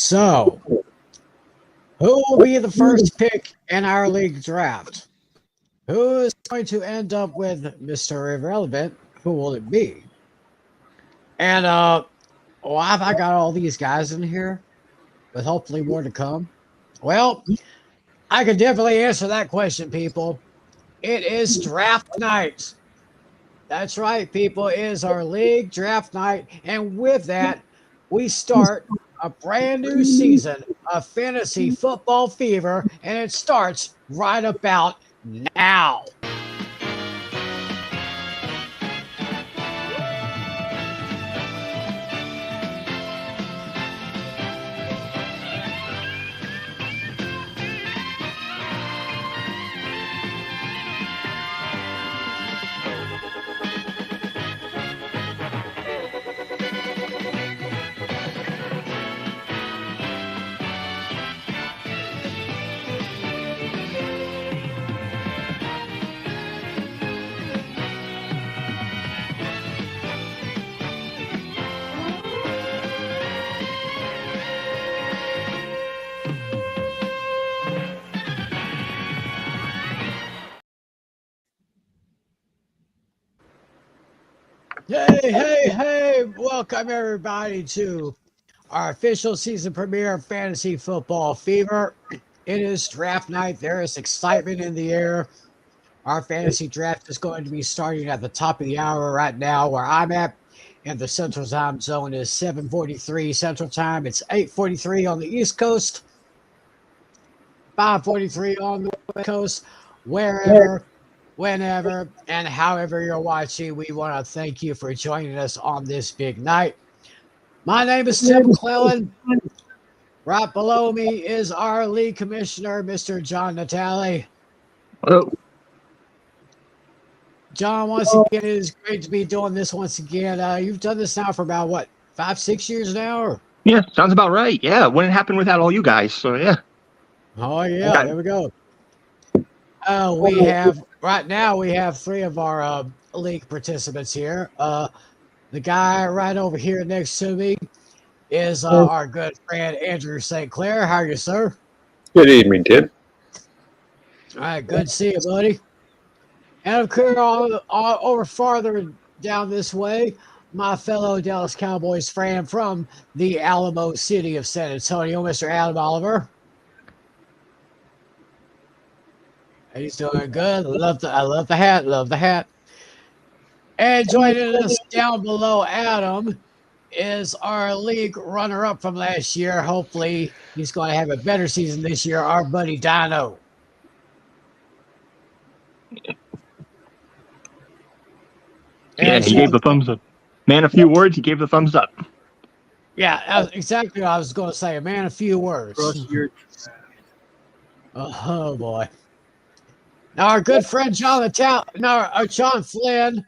So, who will be the first pick in our league draft? Who is going to end up with Mr. Irrelevant? Who will it be? And why have I got all these guys in here? With hopefully more to come. Well, I can definitely answer that question, people. It is draft night. That's right, people. It is our league draft night. And with that, we start a brand new season of Fantasy Football Fever. And it starts right about now. Hey, welcome everybody to our official season premiere of Fantasy Football Fever. It is draft night. There is excitement in the air. Our fantasy draft is going to be starting at the top of the hour right now where I'm at. And the Central Time Zone is 7:43 Central Time. It's 8:43 on the East Coast, 5:43 on the West Coast, wherever, whenever, and however you're watching. We want to thank you for joining us on this big night. My name is Tim McClellan. Right below me is our league commissioner, Mr. John Natale. Hello. John, once again, it is great to be doing this once again. You've done this now for about, what, 5-6 years now? Or? Yeah, sounds about right. Yeah, wouldn't happen without all you guys, so yeah. Oh, yeah, there we go. Right now, we have three of our league participants here. The guy right over here next to me is our good friend, Andrew St. Clair. How are you, sir? Good evening, Tim. All right, good to see you, buddy. And of course, all over farther down this way, my fellow Dallas Cowboys fan from the Alamo City of San Antonio, Mr. Adam Oliver. He's doing good. I love the hat. Love the hat. And joining us down below Adam is our league runner-up from last year. Hopefully, he's going to have a better season this year. Our buddy Dino. Yeah, he gave the thumbs up. Man, a few words, he gave the thumbs up. Yeah, that's exactly what I was going to say. A man, a few words. Oh, boy. Now, our good friend John Flynn,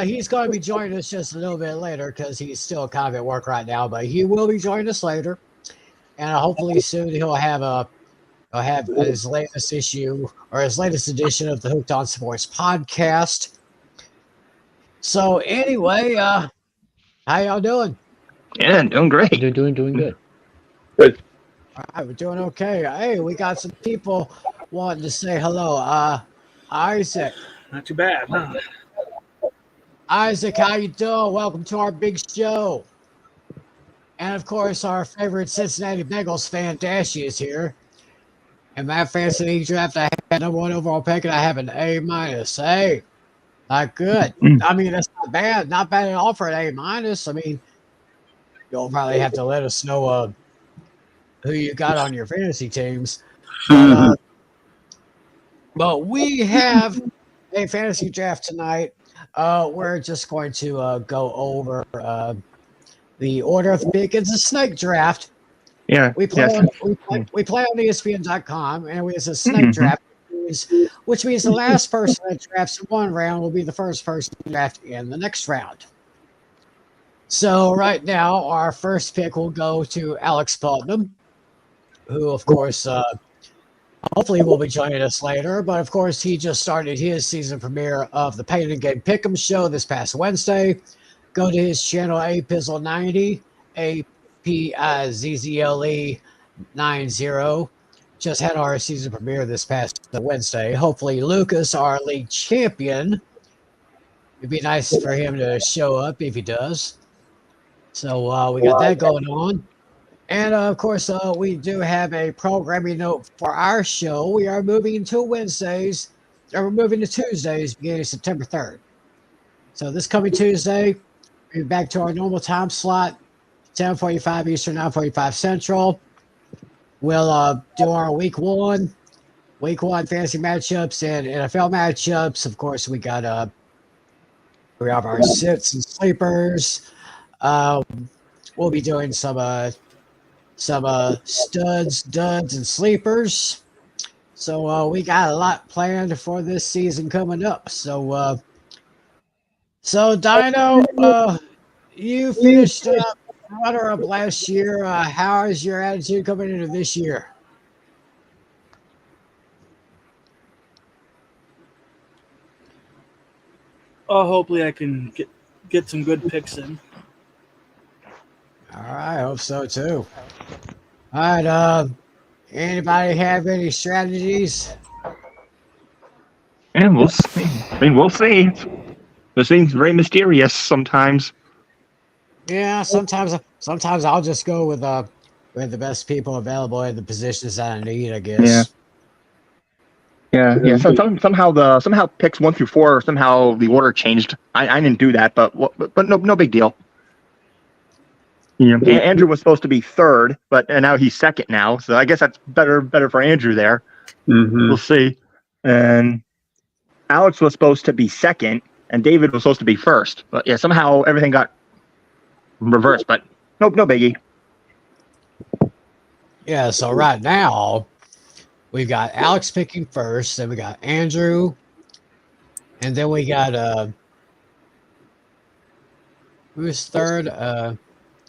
he's going to be joining us just a little bit later because he's still kind of at work right now, but he will be joining us later. And hopefully soon he'll have his latest issue or his latest edition of the Hooked on Sports podcast. So anyway, how y'all doing? Yeah, doing great. Doing good. Good. All right, we're doing okay. Hey, we got some people wanting to say hello. Isaac. Not too bad, huh? Isaac, how you doing? Welcome to our big show. And of course, our favorite Cincinnati Bengals fan, Dashy, is here. And my fantasy league draft, I had number 1 overall pick, and I have an A-. Hey. Not good. I mean, that's not bad. Not bad at all for an A-. I mean, you'll probably have to let us know who you got on your fantasy teams. But we have a fantasy draft tonight. We're just going to go over the order of the pick. It's a snake draft. Yeah. We play on ESPN.com, and it's a snake draft. Which means the last person that drafts in one round will be the first person to draft in the next round. So right now, our first pick will go to Alex Putnam, who, of course, hopefully will be joining us later. But, of course, he just started his season premiere of the Pain and Game Pick'em show this past Wednesday. Go to his channel, APizzle90, PZZLE 90. Just had our season premiere this past Wednesday. Hopefully, Lucas, our league champion, it'd be nice for him to show up if he does. So we got that going on. And of course, we do have a programming note for our show. We are moving to Wednesdays, or we're moving to Tuesdays beginning September 3rd. So this coming Tuesday, we'll be back to our normal time slot, 10:45 Eastern, 9:45 Central. We'll do our week one fantasy matchups and NFL matchups. Of course, we have our sits and sleepers. We'll be doing some studs, duds, and sleepers. So we got a lot planned for this season coming up. So Dino, you finished runner-up last year. How is your attitude coming into this year? Hopefully I can get some good picks in. All right, I hope so too. All right, anybody have any strategies? And we'll see. I mean, we'll see. This seems very mysterious sometimes. Yeah, sometimes I'll just go with the best people available in the positions that I need, I guess. Yeah. Somehow picks 1 through 4. Somehow the order changed. I didn't do that, but no big deal. Yeah, Andrew was supposed to be third, and now he's second now. So I guess that's better for Andrew there. Mm-hmm. We'll see. And Alex was supposed to be second, and David was supposed to be first. But yeah, somehow everything got reversed. But no biggie. Yeah. So right now, we've got Alex picking first, then we got Andrew, and then we got who's third?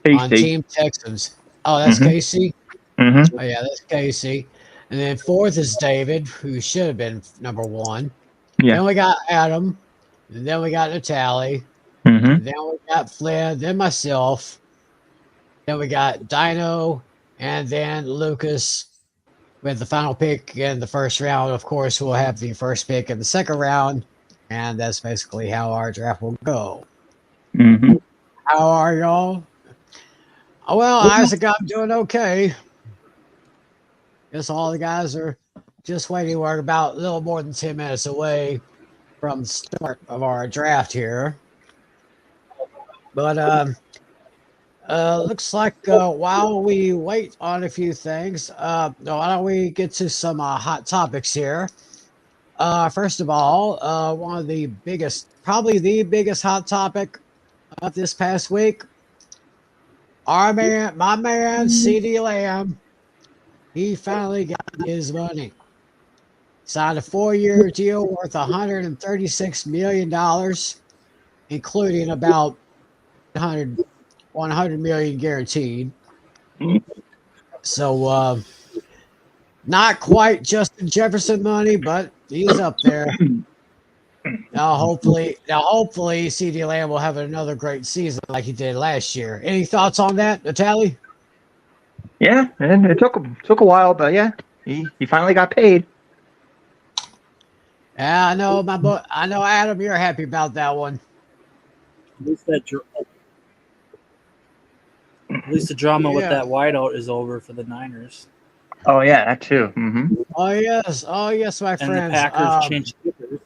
On Team Texans. Oh, that's Casey. Mm-hmm. Oh yeah, that's Casey. And then fourth is David, who should have been number 1. Yeah. Then we got Adam. And then we got Natalie. Mm-hmm. Then we got Flynn. Then myself. Then we got Dino. And then Lucas with the final pick in the first round. Of course, we'll have the first pick in the second round. And that's basically how our draft will go. Mm-hmm. How are y'all? Well, Isaac, I'm doing okay. Guess all the guys are just waiting. We're about a little more than 10 minutes away from the start of our draft here. But looks like while we wait on a few things, why don't we get to some hot topics here? First of all, one of the biggest, probably the biggest hot topic of this past week. My man, CD Lamb, he finally got his money. Signed a 4-year deal worth $136 million, including about $100 million guaranteed. So, not quite Justin Jefferson money, but he's up there. Now, hopefully, CD Lamb will have another great season like he did last year. Any thoughts on that, Natalie? Yeah, and it took a while, but yeah, he finally got paid. Yeah, I know, I know, Adam, you're happy about that one. At least the drama with that wideout is over for the Niners. Oh yeah, that too. Mm-hmm. Oh yes, my friends. And the Packers changed kickers.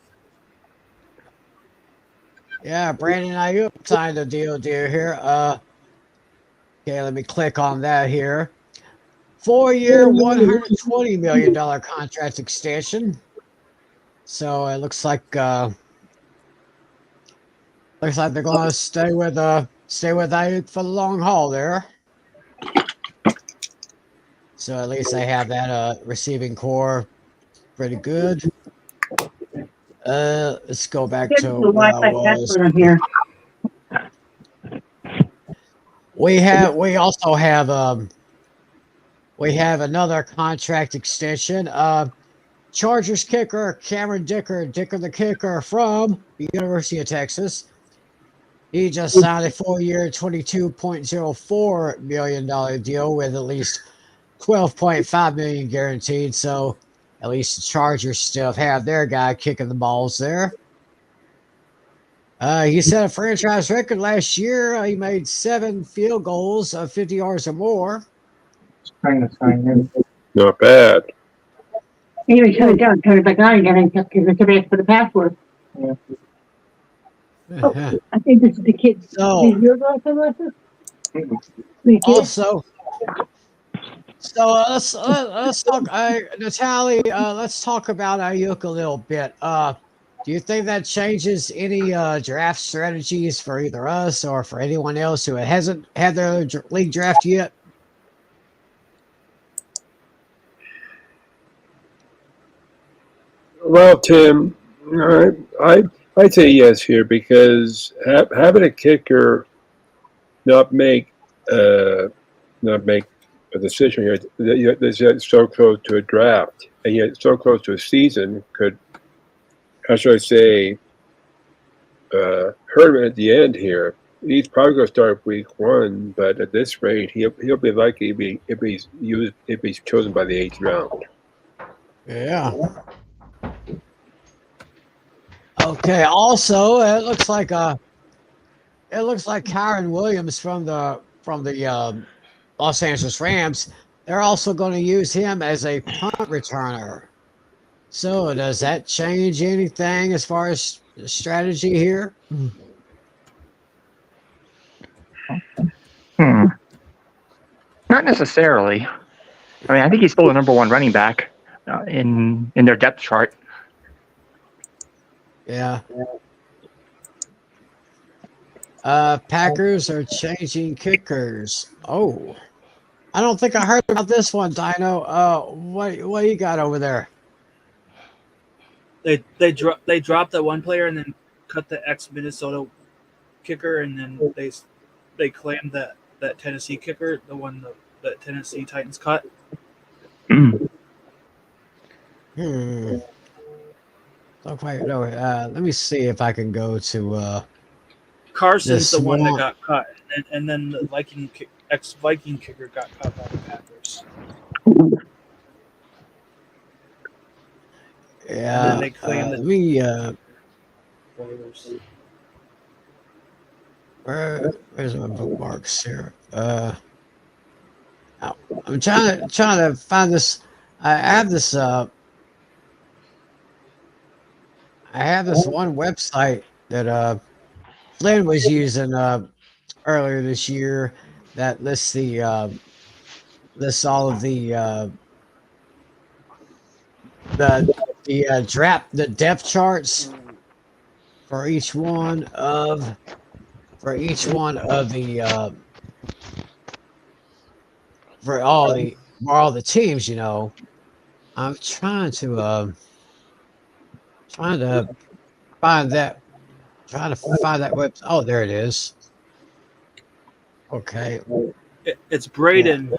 Yeah, Brandon Ayuk signed a deal here. Okay, let me click on that here. 4-year, $120 million contract extension. So it looks like they're going to stay with Ayuk for the long haul there. So at least they have that receiving core pretty good. Let's go back to where I was. We also have another contract extension. Chargers kicker Cameron Dicker the kicker from the University of Texas. He just signed a 4-year, $22.04 million deal with at least $12.5 million guaranteed. So at least the Chargers still have their guy kicking the balls there. He set a franchise record last year. He made 7 field goals of 50 yards or more. Trying to sign him. Not bad. Anyway, shut it down. Turn it back on again. And give it for the password. Yeah. Oh, I think this is the kid. So, Is your girlfriend, Melissa? The kid? also, let's talk, Natalie. Let's talk about Ayuk a little bit. Do you think that changes any draft strategies for either us or for anyone else who hasn't had their league draft yet? Well, Tim, I'd say yes here because having a kicker not make a decision here that's so close to a draft and yet so close to a season could, how should I say, hurt him at the end here. He's probably going to start week 1, but at this rate, he'll be likely if he's chosen by the 8th round. Yeah. Okay. Also, it looks like Kyron Williams from the Los Angeles Rams. They're also going to use him as a punt returner. So, does that change anything as far as strategy here? Not necessarily. I mean, I think he's still the number 1 running back in their depth chart. Yeah. Packers are changing kickers. Oh, I don't think I heard about this one, Dino. What you got over there? They dropped that one player and then cut the ex-Minnesota kicker, and then they claimed that Tennessee kicker, the one that Tennessee Titans cut. Don't quite know. Let me see if I can go to. Carson's the one that got cut, and then the ex-Viking kicker got cut by the Packers. Yeah. They claim that where's my bookmarks here? I'm trying to find this. I have this one website that Flynn was using earlier this year that lists all of the depth charts for each one of the for all the teams. I'm trying to find that website. Oh, there it is. Okay. It's Braden. Yeah.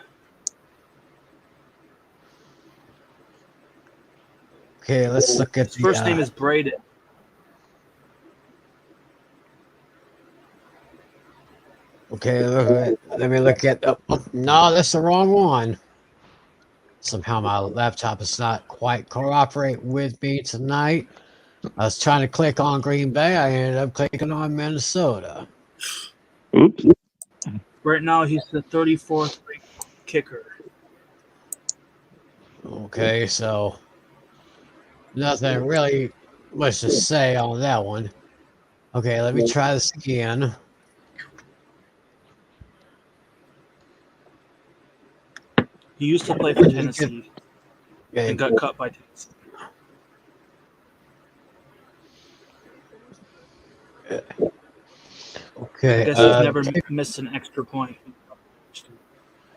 Okay, let's look at His first name is Braden. Okay, let me look at. Oh, no, that's the wrong one. Somehow my laptop is not quite cooperating with me tonight. I was trying to click on Green Bay. I ended up clicking on Minnesota. Oops. Right now, he's the 34th ranked kicker. Okay, so nothing really much to say on that one. Okay, let me try this again. He used to play for Tennessee and got cut by Tennessee. Okay. I guess he's never missed an extra point.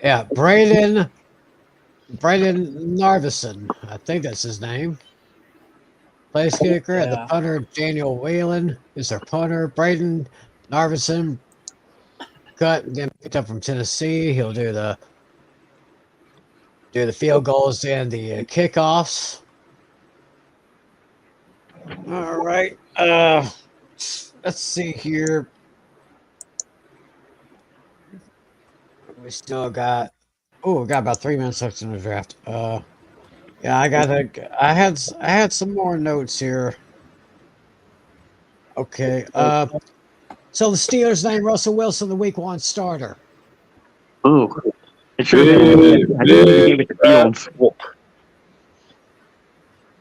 Yeah, Braden Narvison. I think that's his name. Place kicker and the punter Daniel Whalen is their punter. Braden Narvison cut and then picked up from Tennessee. He'll do the field goals and the kickoffs. All right. Let's see here. We still got we got about 3 minutes left in the draft. Yeah, I had some more notes here. Okay. So the Steelers named Russell Wilson the Week 1 starter. Ooh. It should have been me. I think we gave it to Fields.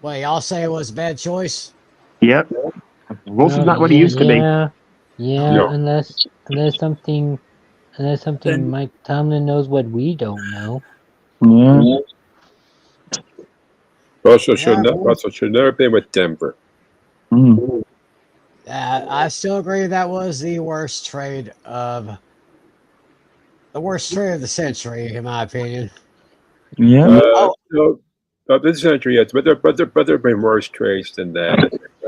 Wait, y'all say it was a bad choice? Yep. Wilson's not what he used to be. Yeah, Yeah. unless something Then- Mike Tomlin knows what we don't know. Yeah. Russell Yeah. should never been with Denver. Mm. I still agree that was the worst trade of the century, in my opinion. Yeah. No, not this century yet, but there have been worse trades than that.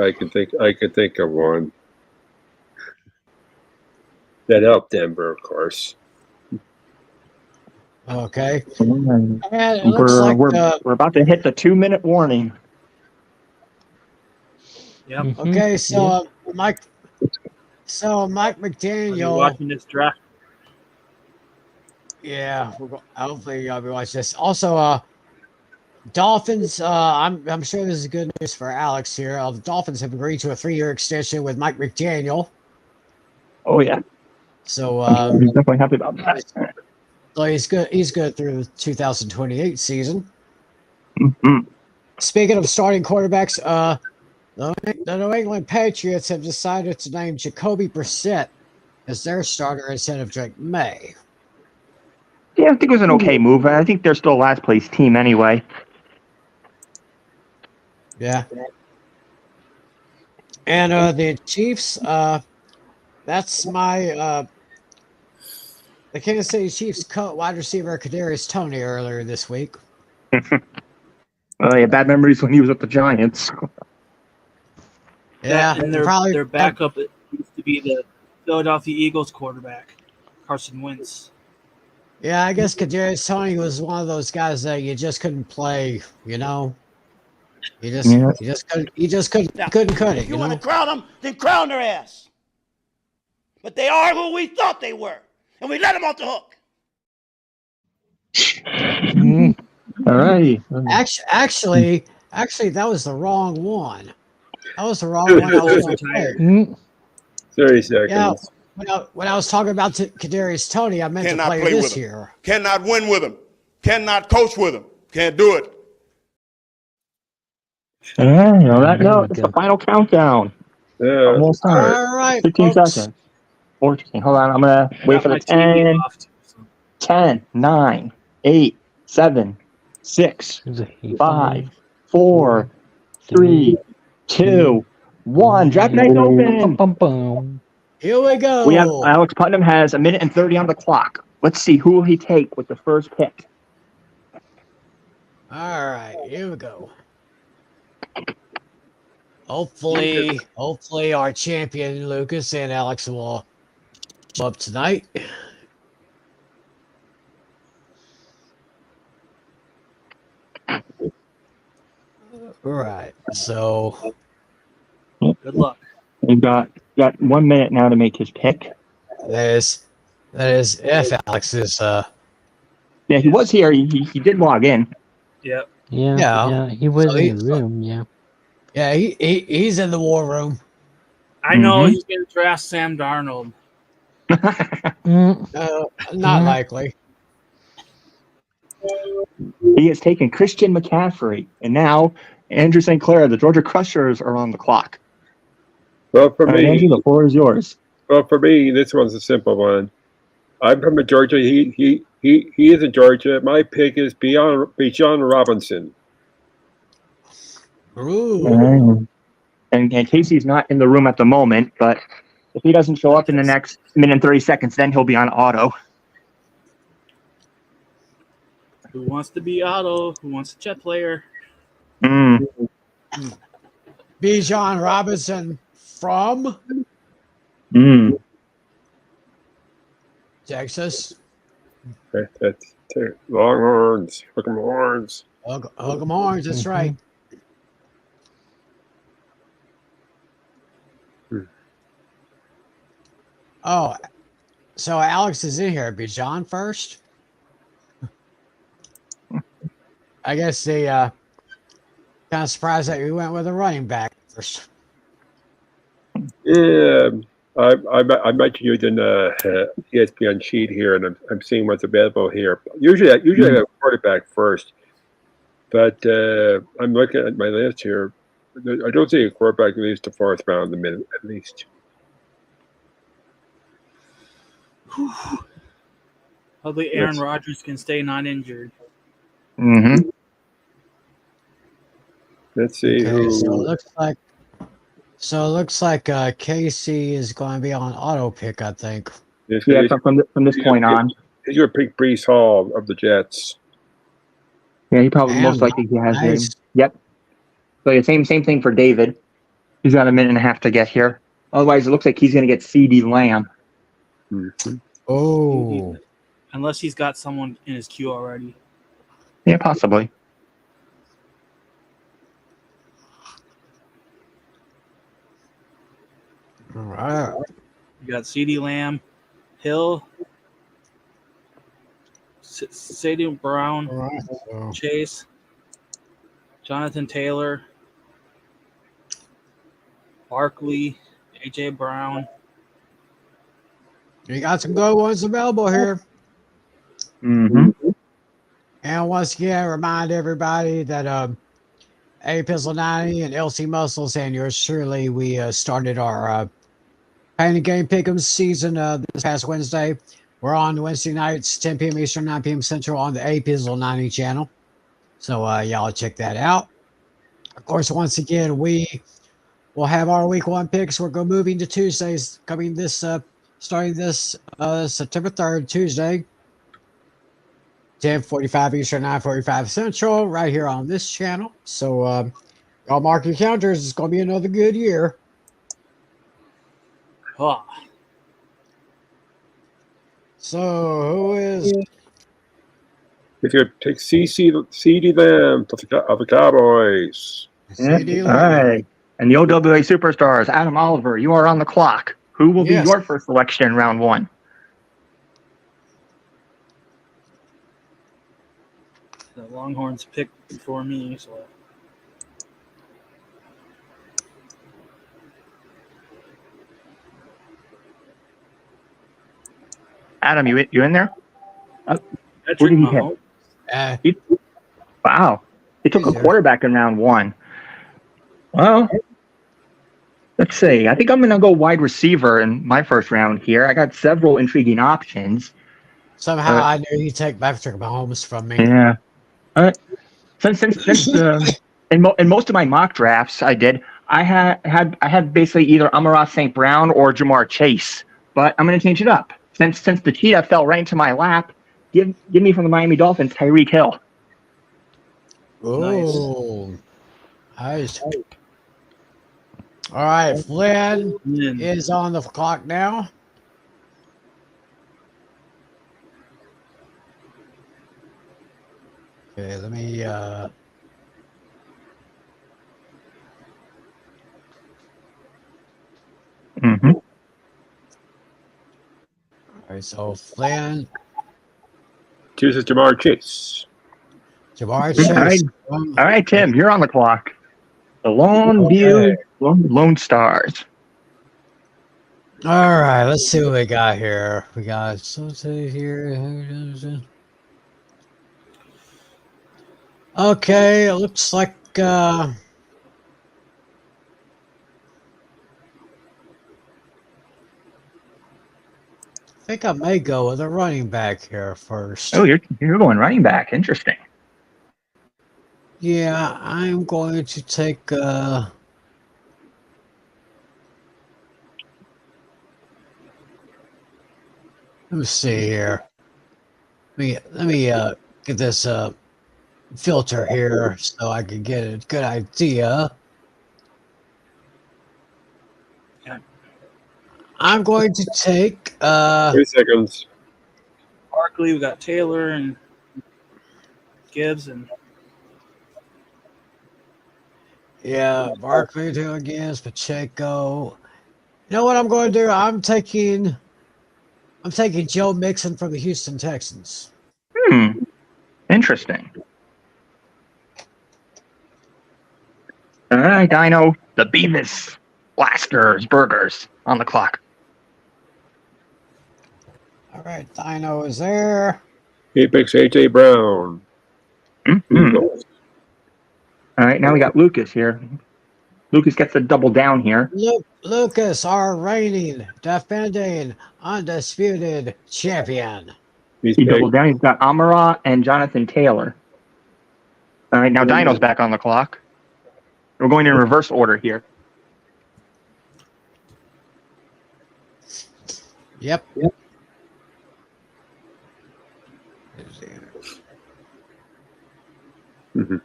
I can think of one that helped Denver, of course. Okay. And it looks We're, like we're about to hit the 2-minute warning. Yep. Mhm. okay, so Yeah. Mike Are you McDaniel. watching this draft? Yeah, hopefully y'all be watching this. Also, Dolphins. I'm sure this is good news for Alex here. The Dolphins have agreed to a 3-year extension with Mike McDaniel. Oh, yeah. So, He's definitely happy about that. so he's good. He's good through the 2028 season. Mhm. Speaking of starting quarterbacks, the New England Patriots have decided to name Jacoby Brissett as their starter instead of Drake May. Yeah, I think it was an okay move. I think they're still last place team anyway. Yeah. And the Chiefs, that's my the Kansas City Chiefs cut wide receiver Kadarius Toney earlier this week. Well, yeah, bad memories when he was with the Giants. Yeah, And probably their backup used to be the Philadelphia Eagles quarterback, Carson Wentz. Yeah, I guess Kadarius Toney was one of those guys that you just couldn't play. You know, you just couldn't cut it. If you want to crown them, then crown their ass. But they are who we thought they were, and we let them off the hook. All right. Actually, that was the wrong one. That was the wrong one. I was going to play. Mm. 30 seconds. Yeah, when I was talking about Kadarius Toney, I meant Cannot to play play this with him. here. Cannot win with him. Cannot coach with him. Can't do it. All right. On that note, it's the final countdown. Yeah. Almost time. All right, 15 folks. seconds. 14. Hold on. I'm going to wait for the 10, 9, 8, 7, 6, 5, 4, 3, 2, 1. Draft night's open. Bum, bum. Here we go. We have Alex Putnam has 1:30 on the clock. Let's see who will he take with the first pick. All right, here we go. Hopefully, our champion Lucas and Alex will show up tonight. All right, so Good luck. We've got 1 minute now to make his pick. that is if Alex is Yeah, he was here. He did log in. Yep. Yeah, he was So in the room. Yeah. yeah he's in the war room. I know Mhm. he's going to draft Sam Darnold. Mm. Not likely. He has taken Christian McCaffrey, and now Andrew St. Clair, the Georgia Crushers, are on the clock. Well, for All right, Andrew, me, the floor is yours. this one's a simple one. I'm from Georgia. He is in Georgia. My pick is Bijan Robinson. Ooh. And Casey's not in the room at the moment, but if he doesn't show up in the next minute and 30 seconds, then he'll be on auto. Who wants to be Otto? Who wants a jet player? Bijan Robinson from Texas. That's Longhorns. Hook 'em horns. Hook 'em horns. That's right. Oh, so Alex is in here. Bijan first. I guess they kind of surprised that we went with a running back first. Yeah, I might be using ESPN sheet here, and I'm seeing what's available here. Usually I have a quarterback first, but I'm looking at my list here. I don't see a quarterback at least the fourth round, the mid at least. Hopefully, Aaron Rodgers can stay not injured. Mm-hmm. Let's see Okay, who. so it looks like Casey is going to be on auto pick, I think. Yeah, from this point on. He's going to pick Brees Hall of the Jets. Yeah, he probably And most likely he has nice. him. Yep. So yeah, same thing for David. He's got a minute and a half to get here. Otherwise, it looks like he's going to get CD Lamb. Mm-hmm. Oh, Unless he's got someone in his queue already. Yeah, possibly. all right. You got CD Lamb, Hill, Sadie Brown, All right. So, Chase, Jonathan Taylor, Barkley, AJ Brown. you got some good ones available here. Mm-hmm. And once again, remind everybody that A Pistol 90 and LC Muscles and yours truly, we started our Pain and Game Pick'em season this past Wednesday. We're on Wednesday nights, 10 p.m. Eastern, 9 p.m. Central on the A Pistol 90 channel. So y'all check that out. Of course, once again, we will have our week one picks. We're going moving to Tuesdays coming this starting this September 3rd, Tuesday. 10:45 Eastern, 9:45 Central, right here on this channel. So, y'all mark your calendars. It's going to be another good year. Oh, So, who is? He's going to pick CD Lamb of the Cowboys. Yeah. CD All Lamb. right. And the OWA Superstars, Adam Oliver, you are on the clock. Who will be Yes. your first selection in round one? the Longhorns picked before me, so Adam, you in there? Who Patrick did he hit? Mahomes. Wow. He took a Easier. quarterback in round one. Well, let's see. I think I'm going to go wide receiver in my first round here. I got several intriguing options. Somehow I knew you'd take Patrick Mahomes from me. Yeah. Since in most of my mock drafts I did, I had basically either Amon-Ra St. Brown or Jamar Chase, but I'm going to change it up. Since the cheetah fell right into my lap, give me from the Miami Dolphins Tyreek Hill. Oh, nice. All right, Flynn is on the clock now. Okay, let me Mm-hmm. all right, so Flynn, Chooses Jamar Chase. Jamar All right. Chase. All right, Tim, you're on the clock. The Longview Lone Stars. All right, let's see what we got here. We got something here. Okay, it looks like I think I may go with a running back here first. Oh, you're going running back. Interesting. Yeah, I'm going to take let me see here. Let me get this filter here so I can get a good idea. Yeah. I'm going to take 30 seconds. Barkley, we got Taylor and Gibbs and Barkley to against Pacheco. You know what I'm going to do? I'm taking Joe Mixon from the Houston Texans. Interesting. right, Dino. The Beavis Blasters Burgers on the clock. All right, Dino is there. He picks AJ Brown. Mm-hmm. All right, now we got Lucas here. Lucas gets a double down here. Lucas, our reigning, defending, undisputed champion. He's He picked. doubled down. He's got Amara and Jonathan Taylor. All right, now Dino's back on the clock. We're going in reverse order here. Yep. Mhm.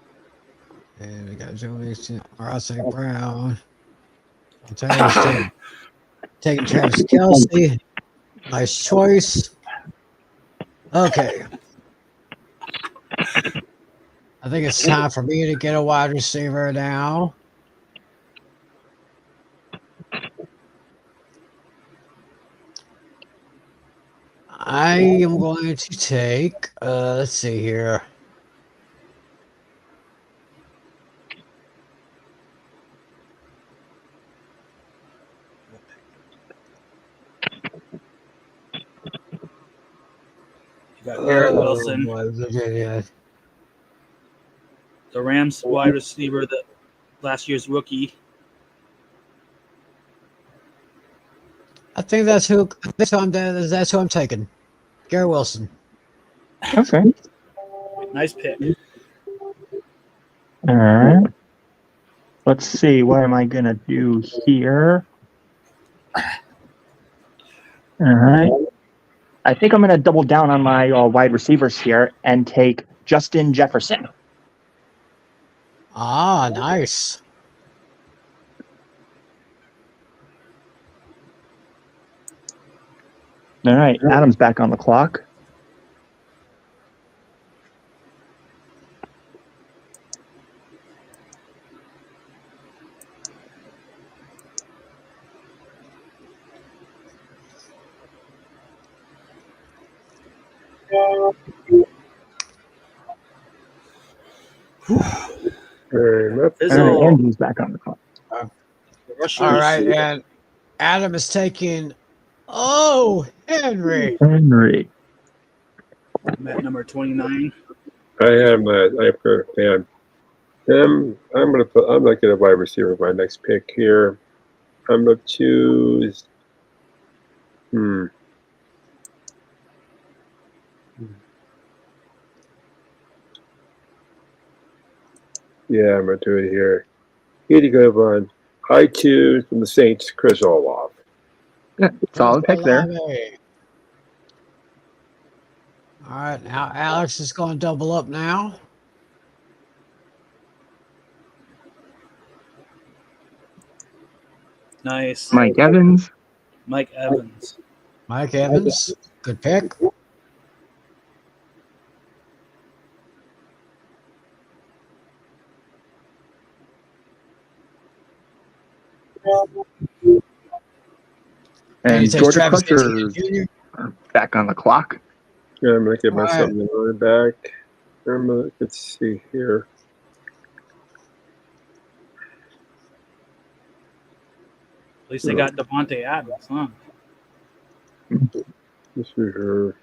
And we got Joey Ross Brown. Taking Travis Kelsey. Nice choice. Okay. I think it's time for me to get a wide receiver now. I am going to take, let's see here. You got Garrett Wilson, Yeah. the Rams wide receiver, the last year's rookie. I think that's who I'm taking. Garrett Wilson. Okay. Nice pick. All right. Let's see. What am I going to do here? All right. I think I'm going to double down on my wide receivers here and take Justin Jefferson. Ah, nice. All right. Adam's back on the clock. Very much. All right. Andrew's back on the clock. All right, and Adam is taking. Oh, Henry. Henry. I'm at number 29. I am that. I have a fan. I'm gonna get a wide receiver for my next pick here. I'm gonna choose. Yeah, I'm gonna do it here. Here you go, Vaughn. I choose from the Saints, Chris Olaf. Yeah, solid pick there. All right, now Alex is going to double up now. Nice. Mike Evans. Mike Evans. Mike Evans, good pick. And takes George Travis Crusher back on the clock. Yeah, I'm gonna get myself All the line back. Let's see here. At least they got Devontae Adams, huh? This is her.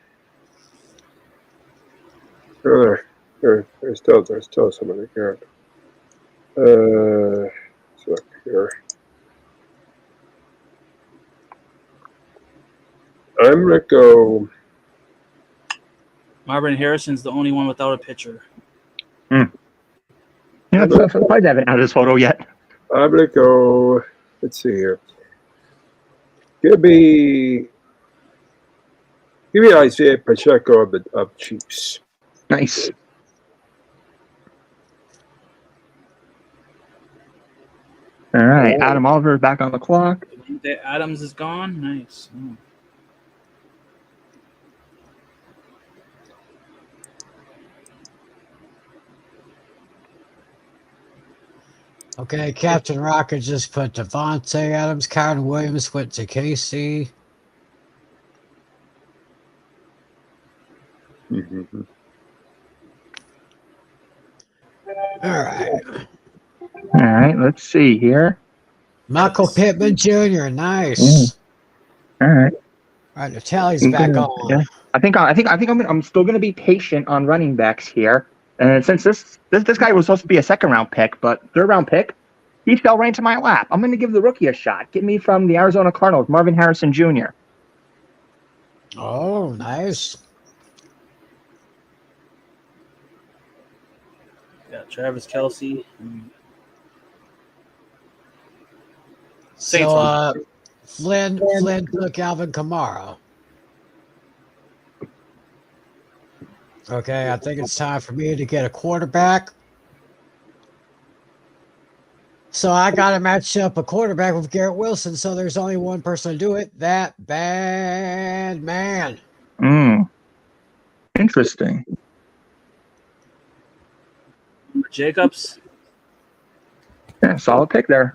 Oh, there's still somebody here. Let's look here. I'm gonna go. Marvin Harrison's the only one without a pitcher. Yeah, probably they haven't had his photo yet. I'm gonna go. Let's see here. Give me Isaiah Pacheco of Chiefs. Nice. All right, Adam Oliver back on the clock. Devontae Adams is gone. Nice. Oh. Okay, Captain Rocket just put Devontae Adams. Karen Williams went to KC. Mm-hmm. All right. All right, let's see here. Michael Pittman Jr. Nice. All right. All right, the tally's back on. Yeah. I think I'm still gonna be patient on running backs here. And since this guy was supposed to be a second round pick, but third round pick, he fell right into my lap. I'm gonna give the rookie a shot. Get me from the Arizona Cardinals, Marvin Harrison Jr. Oh, nice. Got Travis Kelsey. So Flynn took Alvin Kamara. Okay, I think it's time for me to get a quarterback. So I got to match up a quarterback with Garrett Wilson. So there's only one person to do it. That bad man. Interesting. Jacobs. Yeah, solid pick there.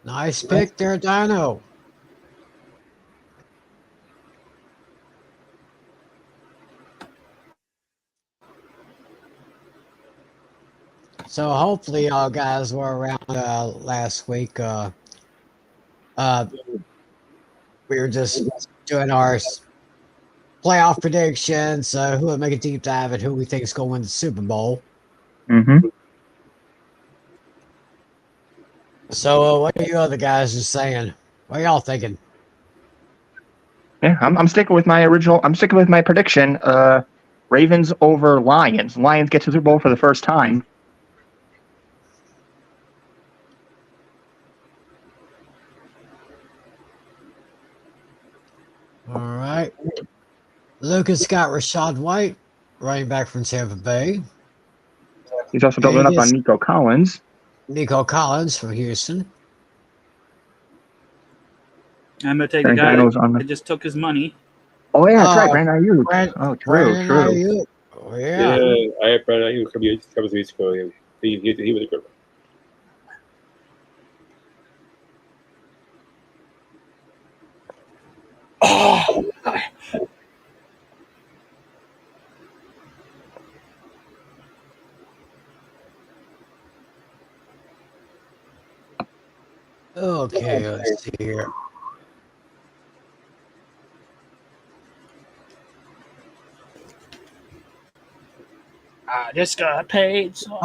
Nice pick there, Dino. So hopefully y'all guys were around last week. We were just doing our playoff predictions, who would make a deep dive and who we think is going to win the Super Bowl. Mm-hmm. So what are you other guys just saying? What are y'all thinking? Yeah, I'm sticking with my original. I'm sticking with my prediction. Ravens over Lions. Lions get to the Super Bowl for the first time. All right. Lucas got Rashad White, running back from Tampa Bay. He's also building up on Nico Collins. Nico Collins from Houston. I'm gonna take the guy that just took his money. Oh yeah, that's right, Brandon Ayuk. Oh, true. Ayuk. Oh, yeah. I had Brandon Ayuk a couple of weeks ago. He was a good one. Oh, okay, let's see here. I just got paid. So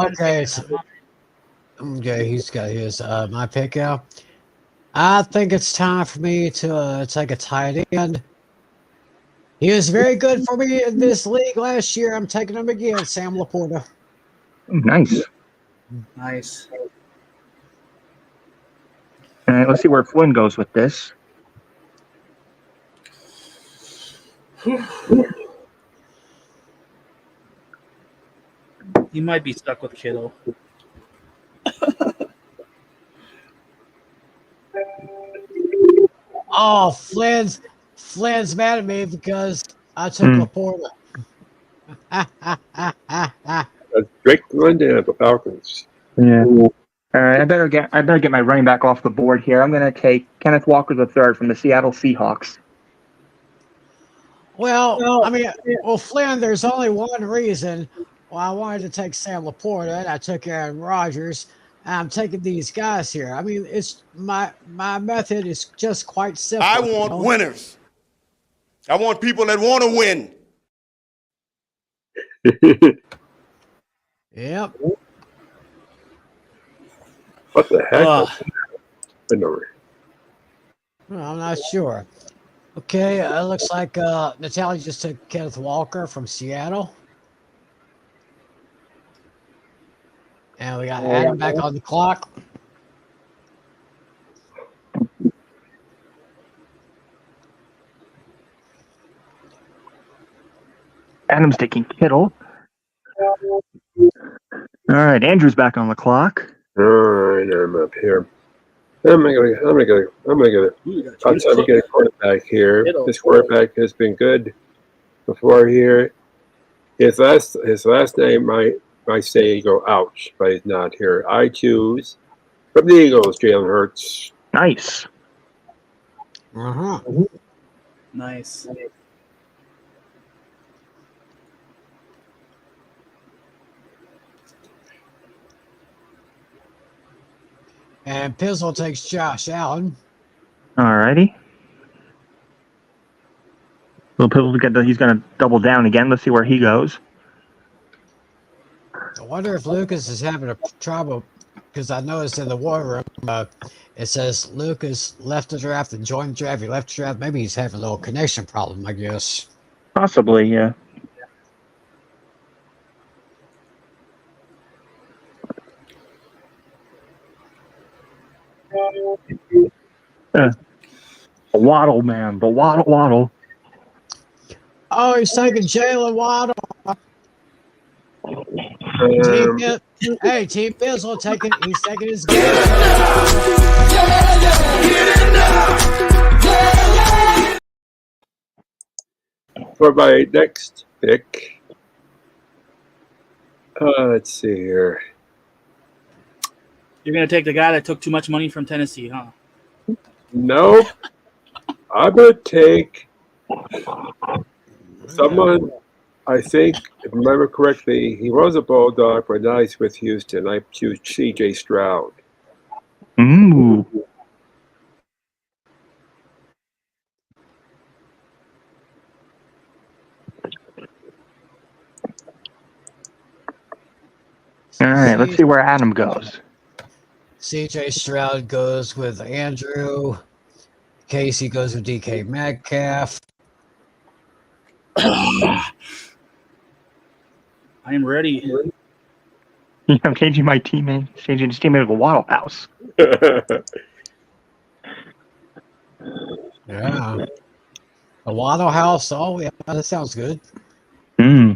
okay, he's got his my pick out. I think it's time for me to take a tight end. He was very good for me in this league last year. I'm taking him again, Sam Laporta. Nice. Nice. All right, let's see where Flynn goes with this. You might be stuck with Kittle. Oh, Flynn's mad at me because I took Laporta. Drake London of the Falcons. Yeah. All right, I better get my running back off the board here. I'm going to take Kenneth Walker III from the Seattle Seahawks. Well, I mean, Flynn, there's only one reason why I wanted to take Sam Laporta, and I took Aaron Rodgers. I'm taking these guys here. I mean, it's my method is just quite simple. I want winners. I want people that want to win. Yep. What the heck? I'm not sure. Okay, it looks like Natalia just took Kenneth Walker from Seattle. And we got Adam back on the clock. Adam's taking Kittle. All right, Andrew's back on the clock. All right, I'm up here. I'm gonna get a quarterback here. This quarterback has been good before here. His last name might say you go ouch, but he's not here. I choose from the Eagles, Jalen Hurts. Nice. Nice. And Pizzle takes Josh Allen. Alrighty. Little Pizzle, he's going to double down again. Let's see where he goes. I wonder if Lucas is having a trouble, because I noticed in the war room, it says Lucas left the draft and joined the draft. He left the draft. Maybe he's having a little connection problem, I guess. Possibly, yeah. The Waddle, man. The Waddle. Oh, he's taking Jalen Waddle. Team Bizzle he's taking his game. For my next pick, let's see here. You're going to take the guy that took too much money from Tennessee, huh? Nope. I'm going to take someone, I think, if I remember correctly, he was a Bulldog, but now he's with Houston. I choose C.J. Stroud. Ooh. All right, let's see where Adam goes. C.J. Stroud goes with Andrew. Casey goes with DK Metcalf. I am ready. Yeah, I'm changing my teammate. Changing his teammate to the Waddle House. Yeah. A Waddle House. Oh, yeah, that sounds good. Hmm.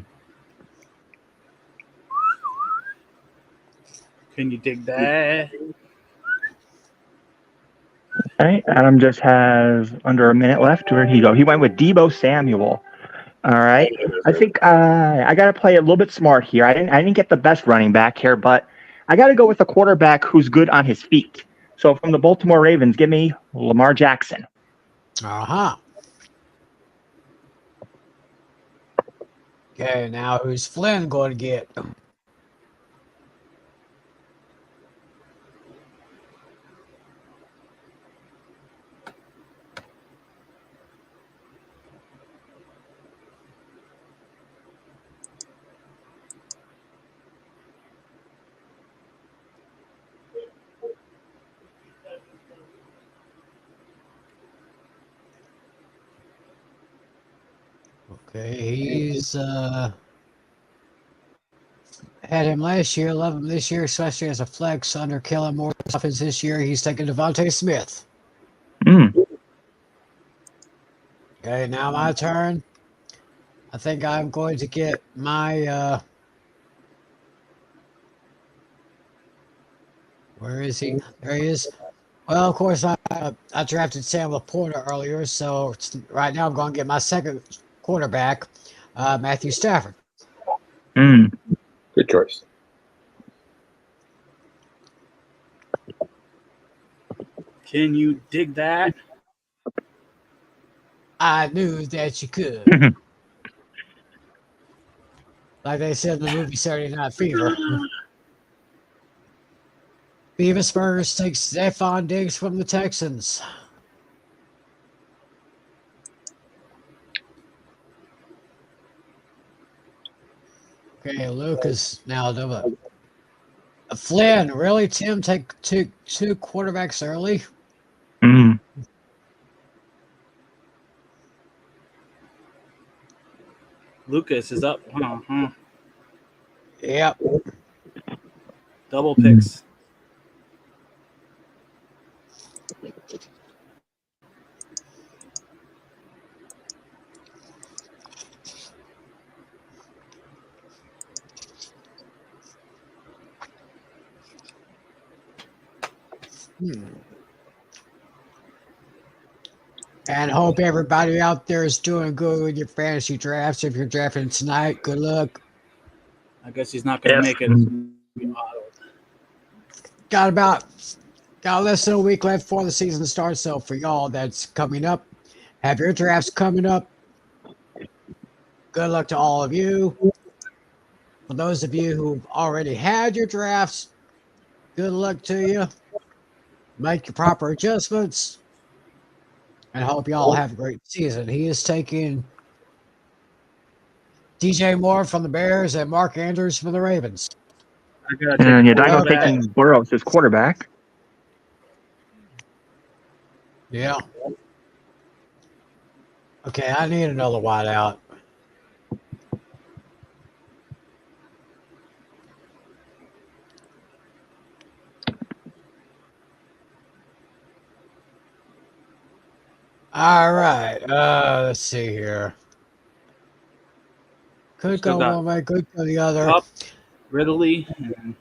Can you dig that? All right, Adam just has under a minute left. Where'd he go? He went with Deebo Samuel. All right, I think I got to play a little bit smart here. I didn't get the best running back here, but I got to go with a quarterback who's good on his feet. So from the Baltimore Ravens, give me Lamar Jackson. Uh-huh. Okay, now who's Flynn going to get? Okay, he's had him last year, love him this year, especially as a flex under Kellen Moore's offense this year. He's taking Devontae Smith. Mm. Okay, now my turn. I think I'm going to get my where is he? There he is. Well, of course, I drafted Samuel Porter earlier, so right now I'm going to get my second quarterback, Matthew Stafford. Mm. Good choice. Can you dig that? I knew that you could. Like they said in the movie Saturday Night Fever. Beavis Burgers takes Stephon Diggs from the Texans. Okay, Lucas now doing Flynn, really, Tim? Take two quarterbacks early? Mm. Lucas is up. Yep. Double picks. And hope everybody out there is doing good with your fantasy drafts. If you're drafting tonight, good luck. I guess he's not going to make it. Got less than a week left before the season starts. So for y'all that's coming up, have your drafts coming up. Good luck to all of you. For those of you who've already had your drafts, good luck to you. make your proper adjustments, and hope y'all have a great season. He is taking DJ Moore from the Bears and Mark Andrews from the Ravens. I gotta take And a yeah, Dino's quarterback. taking Burrows as quarterback. Yeah. Okay, I need another wideout. All right. Let's see here. Could Still go got one way, could go the other. Cup, Ridley, and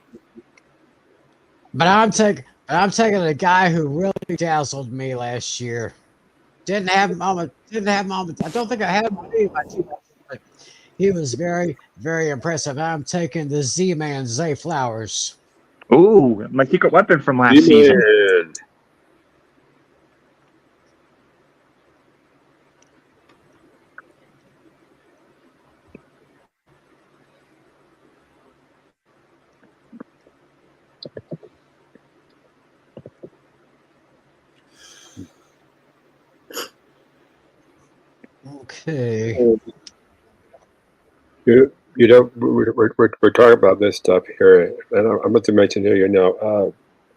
But I'm taking the guy who really dazzled me last year. Didn't have him on I don't think I had him on my team, but he was very, very impressive. I'm taking the Z-Man Zay Flowers. Ooh, my secret weapon from last Z-Man. season. Okay. You know, we're talking about this stuff here, and I'm about to mention here,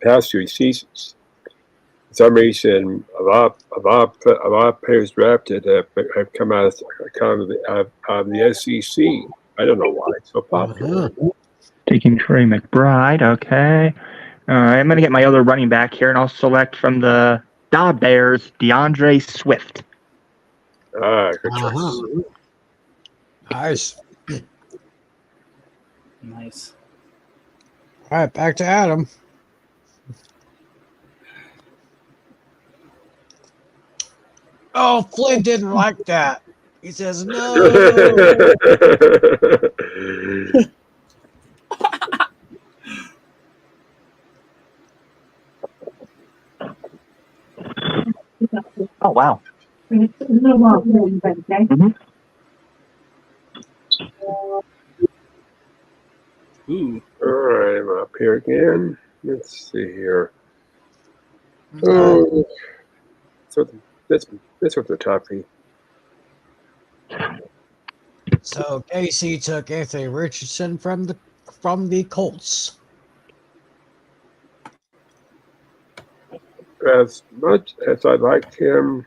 past few seasons. For some reason, a lot of players drafted have come out of the SEC. I don't know why it's so popular. Taking Trey McBride. Okay. I'm going to get my other running back here, and I'll select from the Bears, DeAndre Swift. Good choice. Nice. nice. All right, back to Adam. Oh, Flynn didn't like that. He says no. Oh, wow. Mm-hmm. Ooh. All right, I'm up here again. Let's see here. No. Oh, so this was a toughie. So Casey took Anthony Richardson from the Colts. As much as I liked him,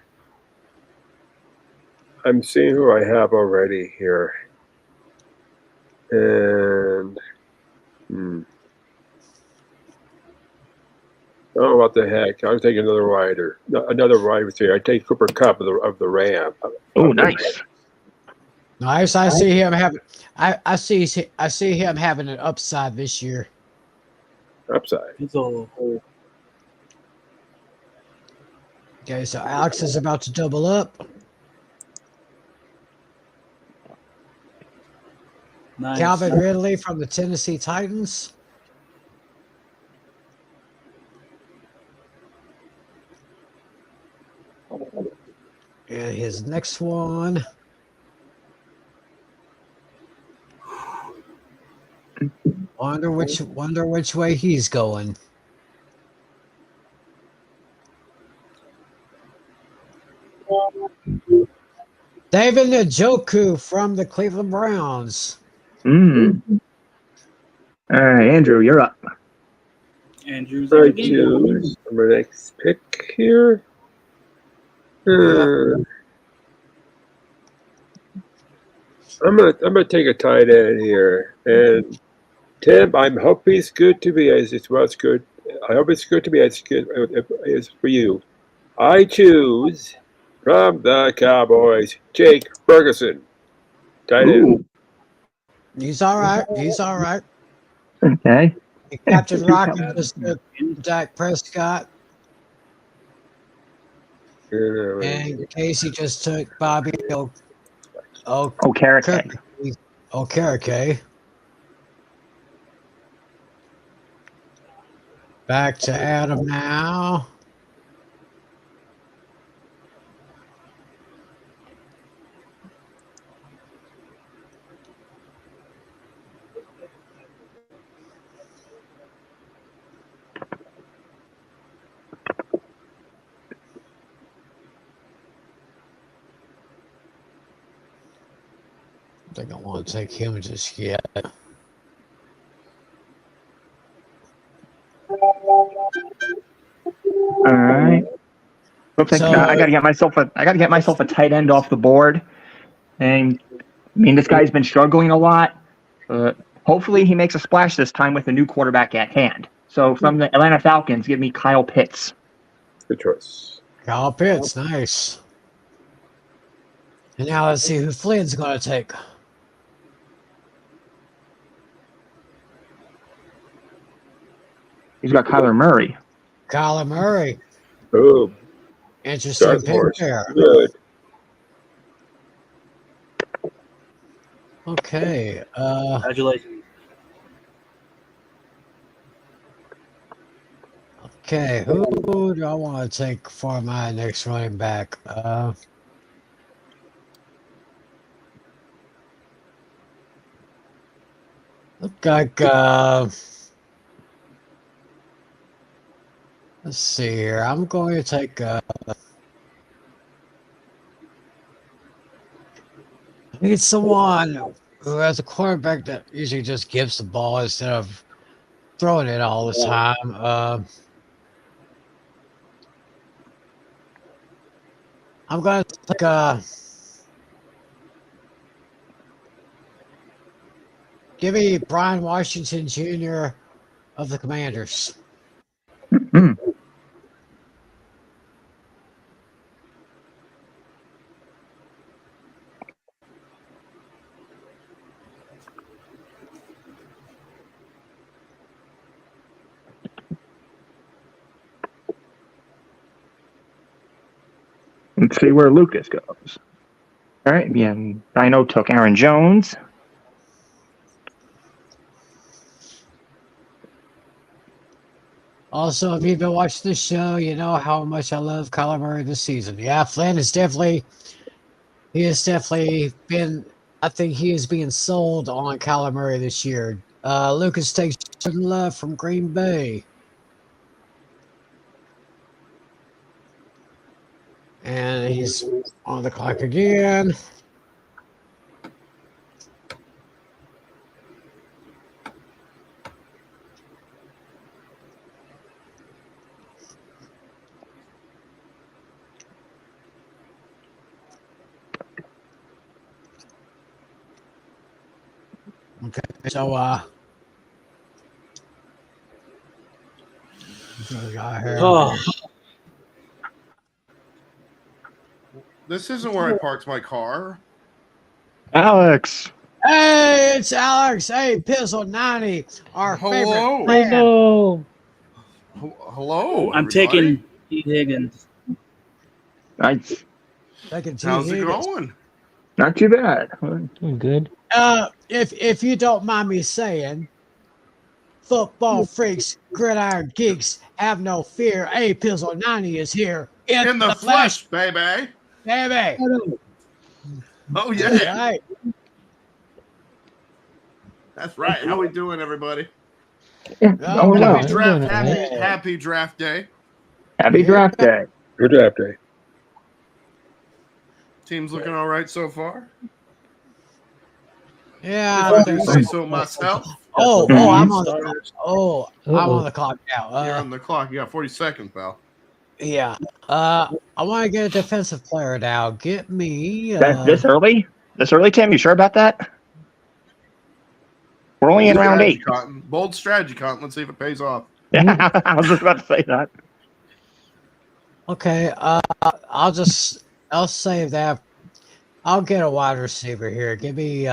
I'm seeing who I have already here. And I don't know what the heck. I'll take another wide receiver. I take Cooper Kupp of the Ram. Oh, nice. Nice. I see him having. I see him having an upside this year. Upside. He's all Okay, so Alex is about to double up. nice. Calvin Ridley from the Tennessee Titans. And his next one. Wonder which way he's going. David Njoku from the Cleveland Browns. All right, Andrew, you're up. Andrew's I again. choose my next pick here. I'm gonna take a tight end here, and Tim, I hope he's good to be as it was good. I hope it's good to be as good as for you. I choose from the Cowboys, Jake Ferguson, tight end. Ooh, He's all right. He's all right. okay. Captain Rocky just took Dak Prescott, and Casey just took Bobby Okereke. Okereke. Back to Adam now. think I want to take him just yet. All right. Looks like So- I gotta get myself a tight end off the board. And I mean, this guy's been struggling a lot. Hopefully, he makes a splash this time with a new quarterback at hand. So from the Atlanta Falcons, give me Kyle Pitts. Good choice. Kyle Pitts, nice. And now let's see who Flynn's going to take. He's got Kyler Murray. Kyler Murray. Oh, Interesting dark pick horse. there. Good. Okay. Congratulations. Okay, who do I want to take for my next running back? Look like let's see here. I'm going to take I need someone who has a quarterback that usually just gives the ball instead of throwing it all the time. I'm going to take give me Brian Washington Jr. of the Commanders. Hmm. Let's see where Lucas goes. All right, yeah. Dino took Aaron Jones. Also, if you've been watching the show, you know how much I love Kyler Murray this season. Yeah, Flynn has definitely been, I think he is being sold on Kyler Murray this year. Lucas takes Jordan Love from Green Bay. And he's on the clock again. Okay, so what do we got here? Oh, This isn't where I parked my car. Alex. Hey, it's Alex. Hey, Pizzle 90, our Hello. favorite fan. Hello. Hello. I'm everybody. taking T. Higgins. Nice. Taking T. How's it Higgins. going? Not too bad. I'm good. If you don't mind me saying, football freaks, gridiron geeks, have no fear. Hey, Pizzle 90 is here In the flesh, baby. baby. Oh yeah. Right. That's right. How we doing, everybody? Yeah, Oh, going well. Happy draft. doing all right. Happy draft day. Happy draft day. Good draft day. Team's looking all right so far. Yeah. If I do say so myself. I'm on the clock. I'm on the clock now. You're on the clock. You got 40 seconds, pal. Yeah. I want to get a defensive player now. Get me. This early? This early, Tim? You sure about that? We're only in round 8. Cotton. Bold strategy, Cotton. Let's see if it pays off. Yeah, I was just about to say that. Okay. I'll save that. I'll get a wide receiver here. Give me.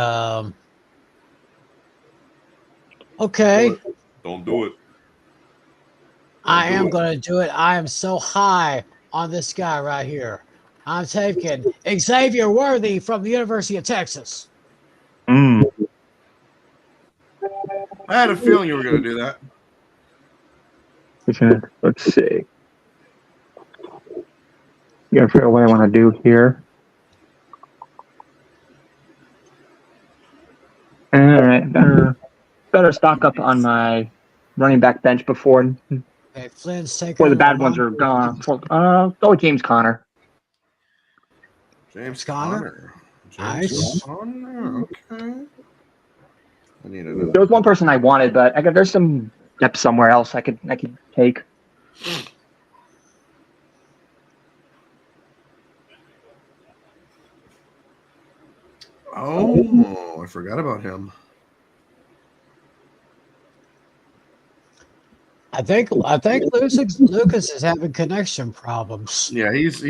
Okay. Don't do it. I am going to do it. I am so high on this guy right here. I'm taking Xavier Worthy from the University of Texas. Mm. I had a feeling you were going to do that. Let's see. Gotta figure out what I want to do here. All right, better stock up on my running back bench before Okay, Flynn's taking the bad ones are gone. Go with James Conner. James Conner? Conner. Nice. Okay. I need another. There was one person I wanted, but there's some depth somewhere else I could take. Oh, I forgot about him. I think Lucas is having connection problems. Yeah, he's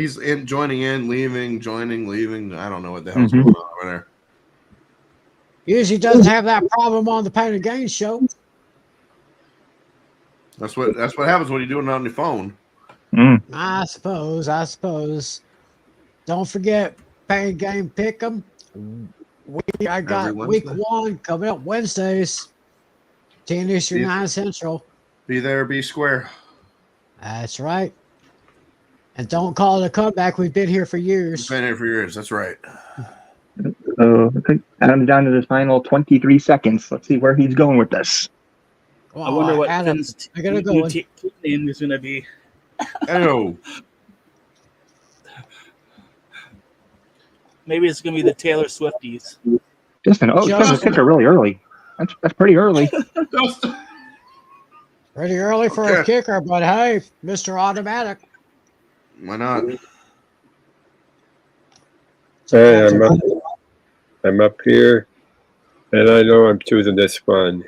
joining in, leaving, joining, leaving. I don't know what the hell's Mhm. going on over there. Usually doesn't have that problem on the Pain and Gain show. That's what happens when you're doing it on your phone. Mm. I suppose. Don't forget Pain and Gain Pick'em. I got Every week Wednesday. 1 coming up Wednesdays. 10 Eastern, Yeah. 9 Central. Be there, be square. That's right. And don't call it a comeback. We've been here for years. Been here for years. That's right. So I think Adam's down to the final 23 seconds. Let's see where he's going with this. Well, I wonder what Adam, Finn's I gotta go. new team name is going to be. Hello. Maybe it's going to be the Taylor Swifties. Justin, Justin's picked her really early. That's pretty early. Pretty early for a kicker, but hey, Mr. Automatic. Why not? Hey, I'm up here, and I know I'm choosing this one.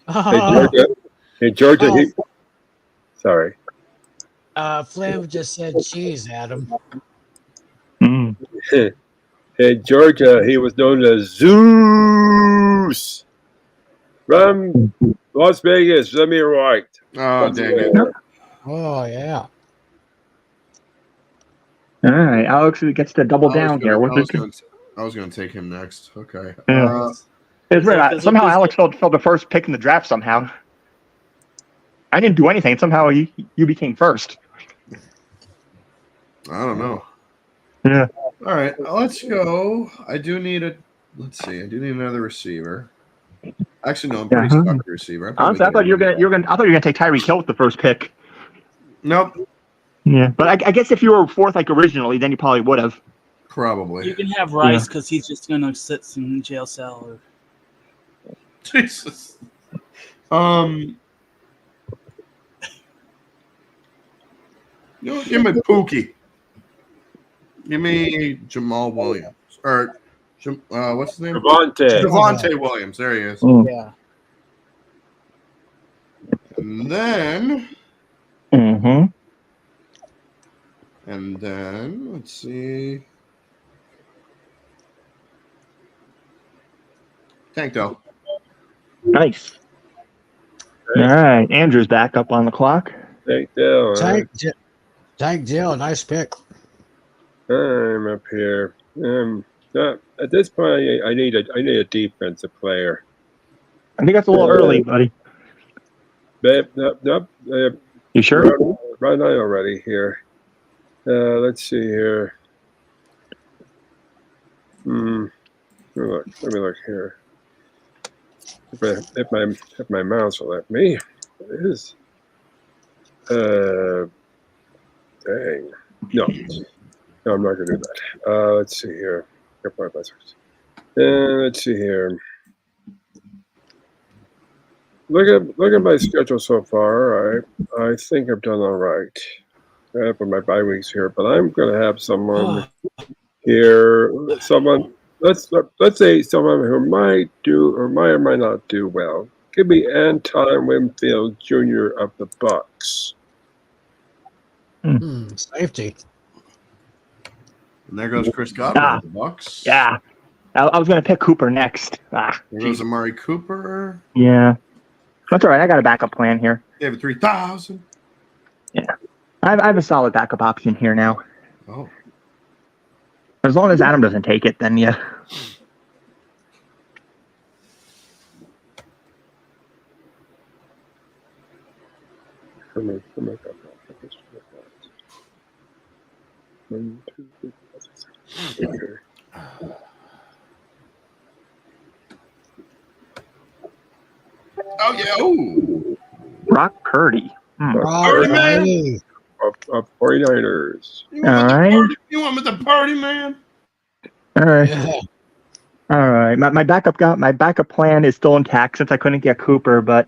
Hey, Georgia. Sorry. Flynn just said cheese, Adam. Mm. In Georgia, he was known as Zeus from Las Vegas. Let me right. Oh, dang it. Oh, yeah. All right, Alex gets to double down here. I was going to take him next. Okay. Yeah. It's weird. Somehow Alex felt the first pick in the draft somehow. I didn't do anything. Somehow you became first. I don't know. Yeah. All right, let's go. I do need another receiver. Actually, no, I'm pretty stuck with the receiver. I thought you were gonna take Tyreek Hill with the first pick. Nope. Yeah, but I guess if you were fourth like originally, then you probably would have. Probably. You can have Rice because he's just going to sit in jail cell. Or... Jesus. Give me Pookie. Give me Jamal Williams. Or what's his name? Javonte Williams. There he is. Mm. Yeah. And then Mm-hmm. let's see. Tank Dell. Nice. All right, Andrew's back up on the clock. Tank Dell. Tank Dill, nice pick. I'm up here. At this point, I need a defensive player. I think that's a little early, buddy. Nope. You sure? Run on already here. Let's see here. Let me look here. If my mouse will let me, it is. Dang. No, I'm not gonna do that. Let's see here. Let's see here. Look at my schedule so far. I think I've done all right for my bye weeks here, but I'm gonna have someone here. Let's say someone who might do or might not do well. Could be Anton Winfield Jr. of the Bucks. Safety. And there goes Chris Godwin of the Bucks. Yeah. I was going to pick Cooper next. There goes Amari Cooper. Yeah. That's all right. I got a backup plan here. David 3000. Yeah. I have a solid backup option here now. Oh. As long as Adam doesn't take it, then yeah. Oh, yeah. Oh. Brock Purdy. Purdy. Of 49ers. You want with the party, man? All right. Yeah. All right. My backup plan is still intact since I couldn't get Cooper, but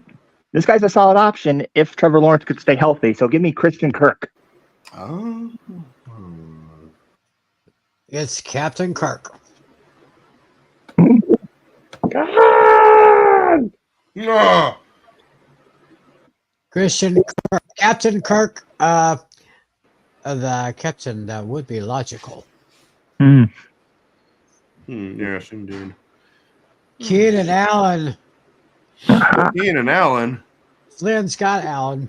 this guy's a solid option if Trevor Lawrence could stay healthy. So give me Christian Kirk. Oh. It's Captain Kirk. No. Christian Kirk. Captain Kirk. The captain that would be logical. Yes, indeed. Keenan Allen. Ian and Allen. Flynn Scott Allen.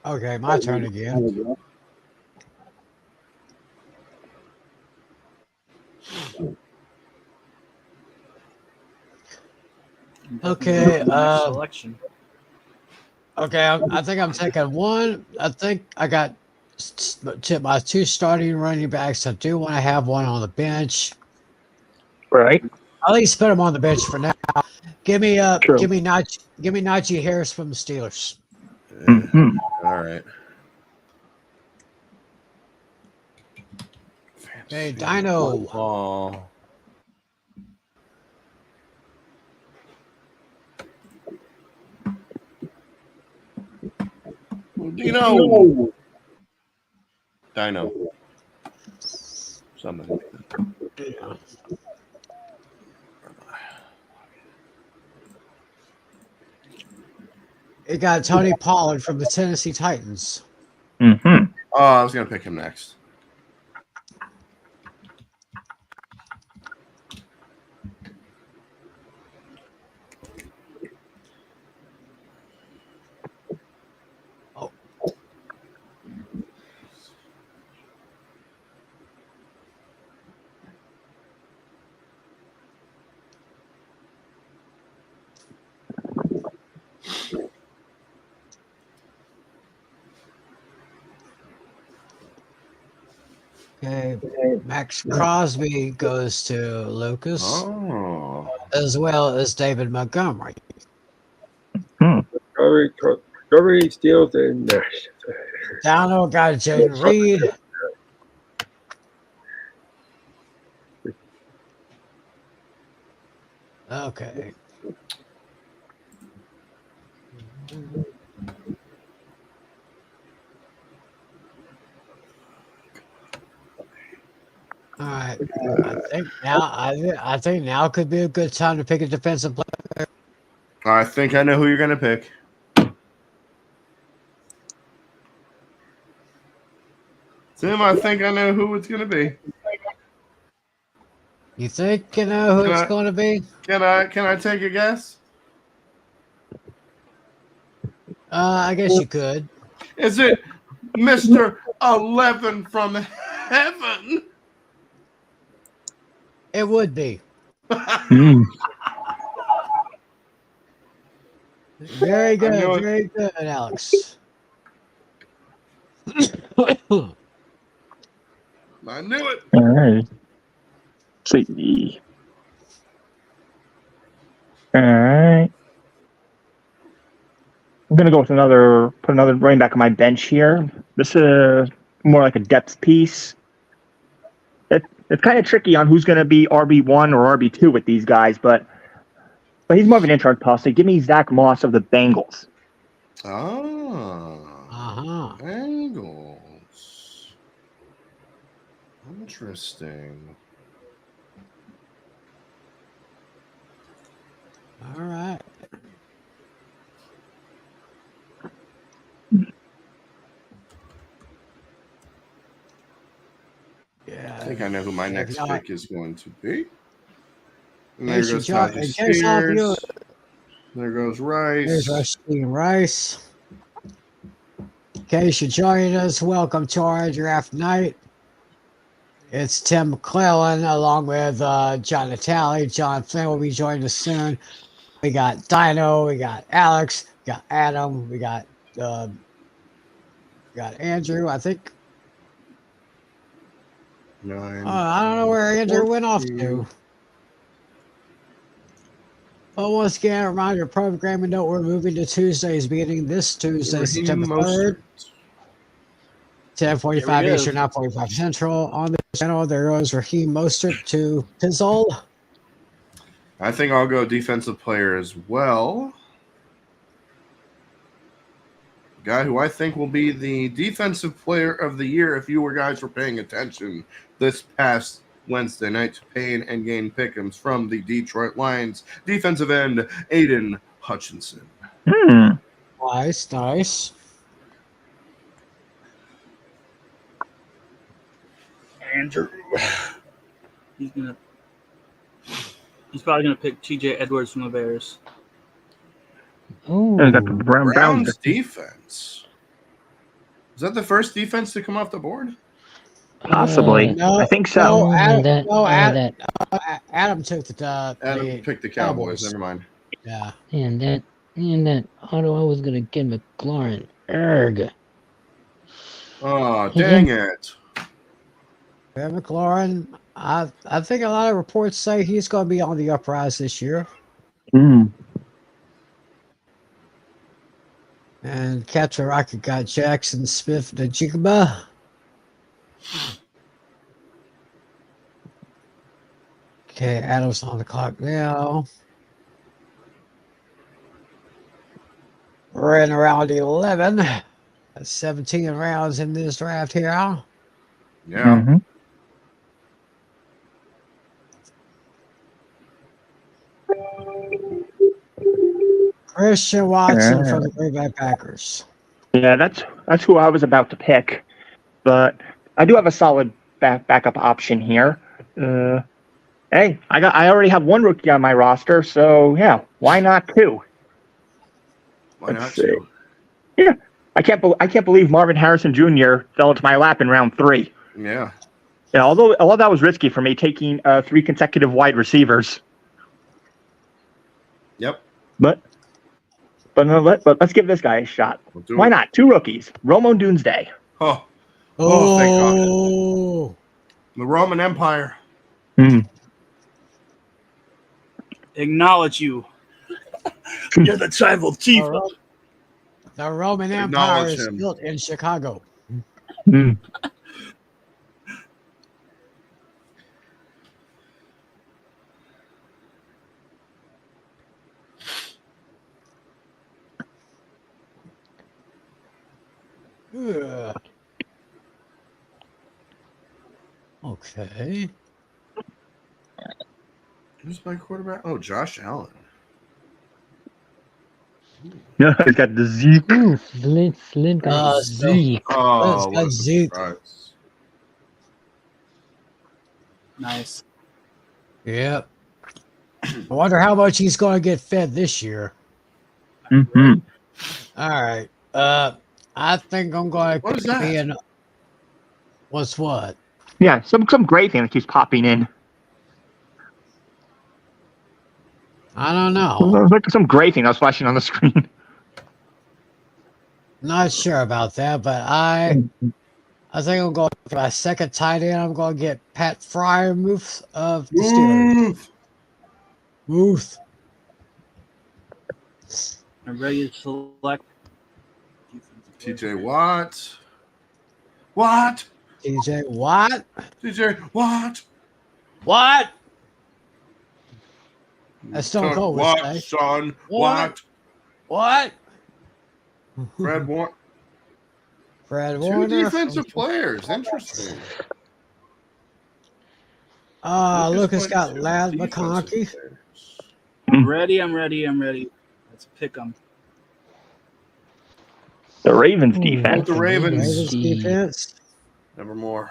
Okay, my turn again. Okay, selection. Okay, I think I'm taking one. I think I got my 2 starting running backs. I do want to have one on the bench. Right. At least put him on the bench for now. Give me True. Najee Harris from the Steelers. All right. Hey, Dino. Football. Dino. Something. It got Tony Pollard from the Tennessee Titans. Oh, I was gonna pick him next. Okay, Max Crosby goes to Lucas, Oh. as well as David Montgomery. Montgomery steals and Dono got Jaden Reed. Okay. All right. I think now could be a good time to pick a defensive player. I think I know who you're gonna pick. Tim, I think I know who it's gonna be. You think you know who it's going to be? Can I take a guess? I guess you could. Is it Mr. 11 from heaven? It would be. Very good. Very good, Alex. I knew it. All right. See. All right. I'm gonna go with put another running back on my bench here. This is more like a depth piece. It's kind of tricky on who's gonna be RB1 or RB2 with these guys, but he's more of an insurance policy. Give me Zach Moss of the Bengals. Oh. Bengals. Interesting. All right. Yeah. I think I know who my next pick is going to be. And there there goes Tajay Spears. There goes Rice. There's Rasheed Rice. In case you're joining us, welcome to our draft night. It's Tim McClellan along with John Natale. John Flynn will be joining us soon. We got Dino, we got Alex, we got Adam, we got Andrew, I think. I don't know where Andrew went off to. Well, once again, a reminder, programming note, we're moving to Tuesdays beginning this Tuesday, Raheem September Mostert. 3rd, 10:45 Here we go. Eastern, 9:45 Central. On the channel, there goes Raheem Mostert to Pizzle. I think I'll go defensive player as well. Guy who I think will be the defensive player of the year if you guys were paying attention this past Wednesday night to Payne and Gain Pick'ems from the Detroit Lions. Defensive end, Aiden Hutchinson. Nice, nice. Andrew. He's probably gonna pick T.J. Edwards from the Bears. And I got the Browns. Browns defense. Is that the first defense to come off the board? Possibly. No, I think so. Adam took the Adam picked the Cowboys. Never mind. Yeah. And that Ottawa was gonna get McLaurin. Erg. Oh, dang it. Yeah, McLaurin, I think a lot of reports say he's going to be on the uprise this year. And Captain Rocket got Jackson Smith Najigba. Okay, Adam's on the clock now. We're in round 11. That's 17 rounds in this draft here. Yeah. Mm-hmm. Christian Watson from the Green Bay Packers. Yeah, that's who I was about to pick, but I do have a solid backup option here. Hey, I already have one rookie on my roster, so yeah, why not two? Why not two? Yeah, I can't believe Marvin Harrison Jr. fell into my lap in round 3. Yeah. Yeah, although that was risky for me taking 3 consecutive wide receivers. Yep. But let's give this guy a shot. Why not? 2 rookies. Romo Doomsday. Oh, thank God. The Roman Empire. Acknowledge you. You're the tribal chief. The Roman Empire is built in Chicago. Okay. Who's my quarterback? Oh, Josh Allen. Yeah, he's got the Zeke. Flint got Zeke. Oh, got Zeke. Nice. Yep. I wonder how much he's going to get fed this year. Mm-hmm. All right. I think I'm going What is to that? be in. What's what? Yeah, some great thing that keeps popping in. I don't know. Like some great thing that was flashing on the screen. Not sure about that, but I think I'm going for my second tight end. I'm going to get Pat Fryermuth of the Steelers. Muth. I'm ready to select TJ Watt. What? TJ Watt? TJ Watt. What? That's Stone Cold would say. What, son? What? What? Fred Warner. Fred 2 Warner. defensive players. Interesting. Lucas got went 2 Lad defensive McConkey. players. I'm ready. Let's pick them. The Ravens defense. With the Ravens. Ravens defense. Nevermore.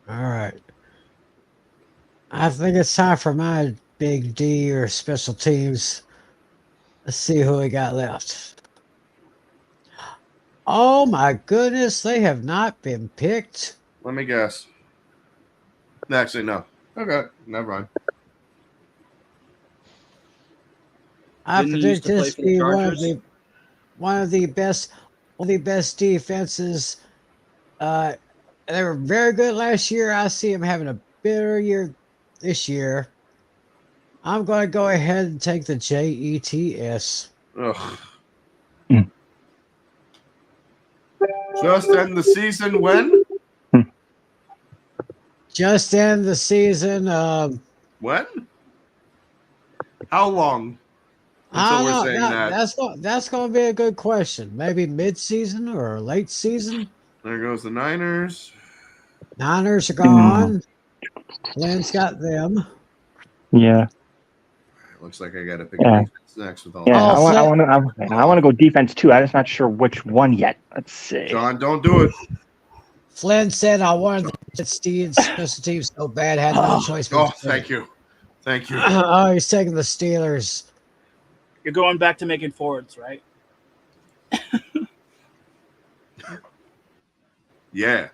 All right. I think it's time for my big D or special teams. Let's see who we got left. Oh my goodness, they have not been picked. Let me guess. Actually, no. Okay, never mind. I Didn't he predict used to play this for to the be Chargers? one of the best defenses. They were very good last year. I see them having a better year this year. I'm going to go ahead and take the Jets. Ugh. Mm. Just end the season when? Just end the season. When? How long? I Until we're don't saying know. that. That's going to be a good question. Maybe mid-season or late season. There goes the Niners. Niners are gone. Lynn's got them. Yeah. Looks like I got to pick Yeah. a defense next with all Yeah, Oh, I Flint. want to go defense too. I'm just not sure which one yet. Let's see. John, don't do it. Flynn said I wanted to get Steve's special teams so bad, had no choice. But Oh, to thank you. Thank you. Oh, he's taking the Steelers. You're going back to making forwards, right? Yeah.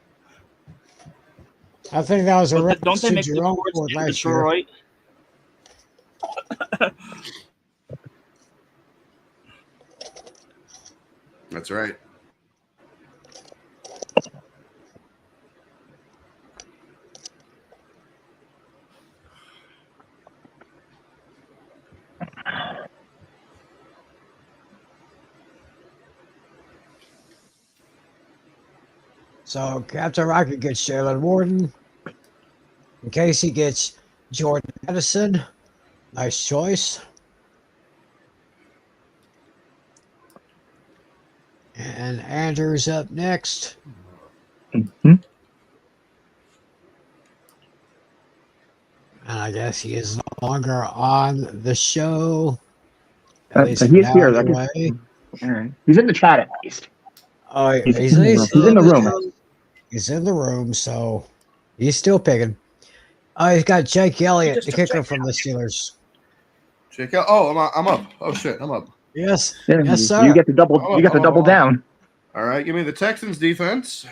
I think that was a Don't reference they to make the Jerome forwards Ford in last year. Detroit? That's right. So Captain Rocket gets Jalen Warden. In case he gets Jordan Addison. Nice choice. And Andrew's up next. Mm-hmm. And I guess he is no longer on the show. At least But for he's now, here. anyway. All right. He's in the chat at least. Oh, He's in the room. He's in the room, so he's still picking. Oh, he's got Jake Elliott, the kicker from the Steelers. Check out. Oh, I'm up. Oh shit, I'm up. Yes, Yeah, yes, sir. You get the double. I'm You get the up, double I'm up. down. All right, give me the Texans defense.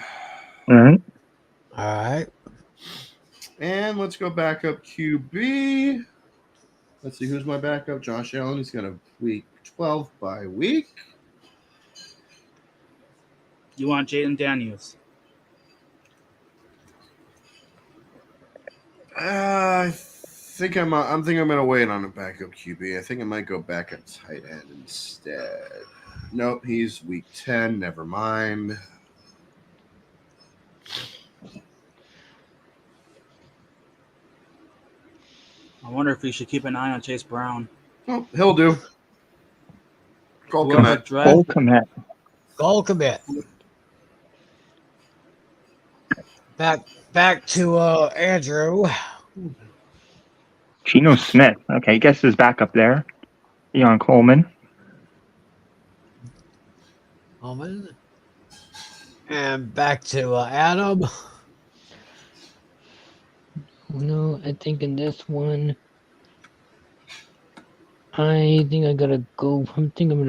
All right. All right. And let's go back up QB. Let's see who's my backup. Josh Allen. He's going to week 12 by week. You want Jaden Daniels? I think I'm thinking I'm going to wait on a backup QB. I think I might go backup tight end instead. Nope, he's week 10. Never mind. I wonder if we should keep an eye on Chase Brown. Oh, he'll do. Cole Whoever Kmet. draft- Full commit. Goal commit. Back to Andrew. Geno Smith. Okay, guess his backup there. Deion Coleman. Moment. And back to Adam. No, I think in this one, I think I'm gonna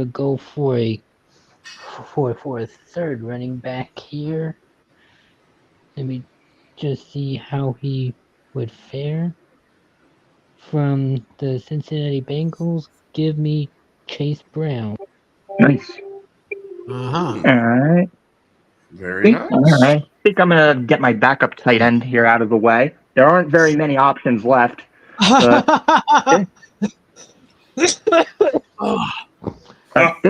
go for a third running back here. Let me just see how he would fare. From the Cincinnati Bengals, give me Chase Brown. Nice. Uh-huh. All right. Very All nice. right. I think I'm gonna get my backup tight end here out of the way. There aren't very many options left. But this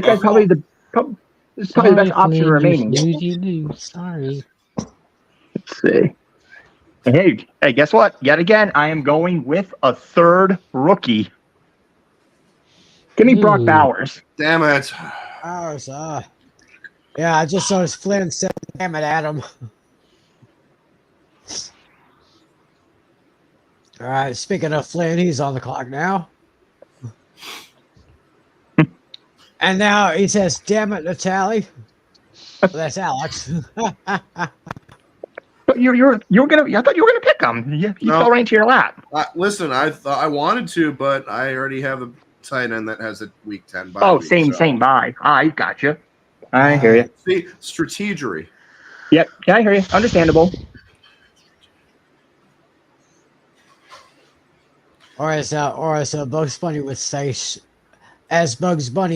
is probably the best option Flynn, remaining. you lose. Sorry. Let's see. Hey, guess what? Yet again, I am going with a third rookie. Give me Brock Ooh. Bowers. Damn it. Ours, yeah, I just saw his Flynn said, damn it, Adam. All right, speaking of Flynn, he's on the clock now. And now he says, damn it, Natalie. Well, that's Alex. But I thought you were gonna pick him. He No. fell right into your lap. Listen, I thought I wanted to, but I already have a tight end that has a week 10 bye. Oh, week, same so. bye. I got you. I hear you. See, strategery. Yep. Yeah, I hear you. Understandable. or as Bugs Bunny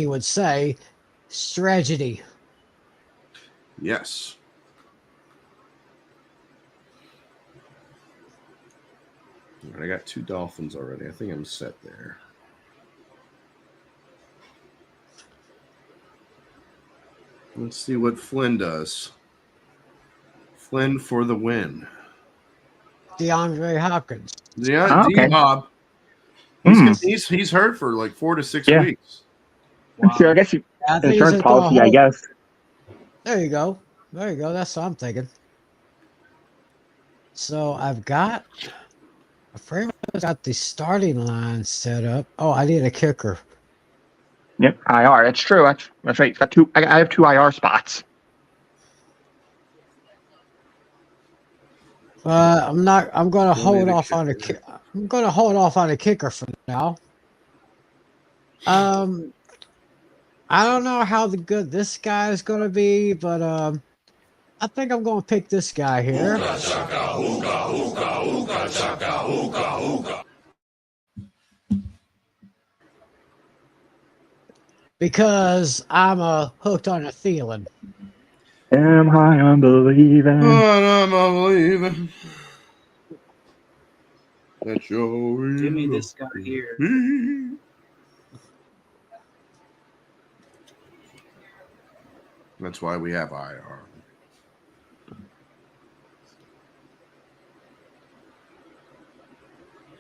would say, strategy. Yes. All right, I got 2 Dolphins already. I think I'm set there. Let's see what Flynn does. Flynn for the win. DeAndre Hopkins. Yeah, Okay. D-Hop. He's hurt for like 4 to 6 Yeah. weeks. Wow. Sure, I guess you, I think insurance he's policy, gonna I hold- guess. There you go. There you go. That's what I'm thinking. So I've got, I pretty much got the starting line set up. Oh, I need a kicker. Yep, IR. That's true. That's right. It's got 2. I have 2 IR spots. I'm not. I'm gonna Still hold need a off on the. kicker. I'm gonna hold off on the kicker for now. I don't know how good this guy is gonna be, but I think I'm gonna pick this guy here. Because I'm hooked on a Thielen. Am I unbelieving? Oh, I'm believing that you're Give me this guy here. That's why we have IR.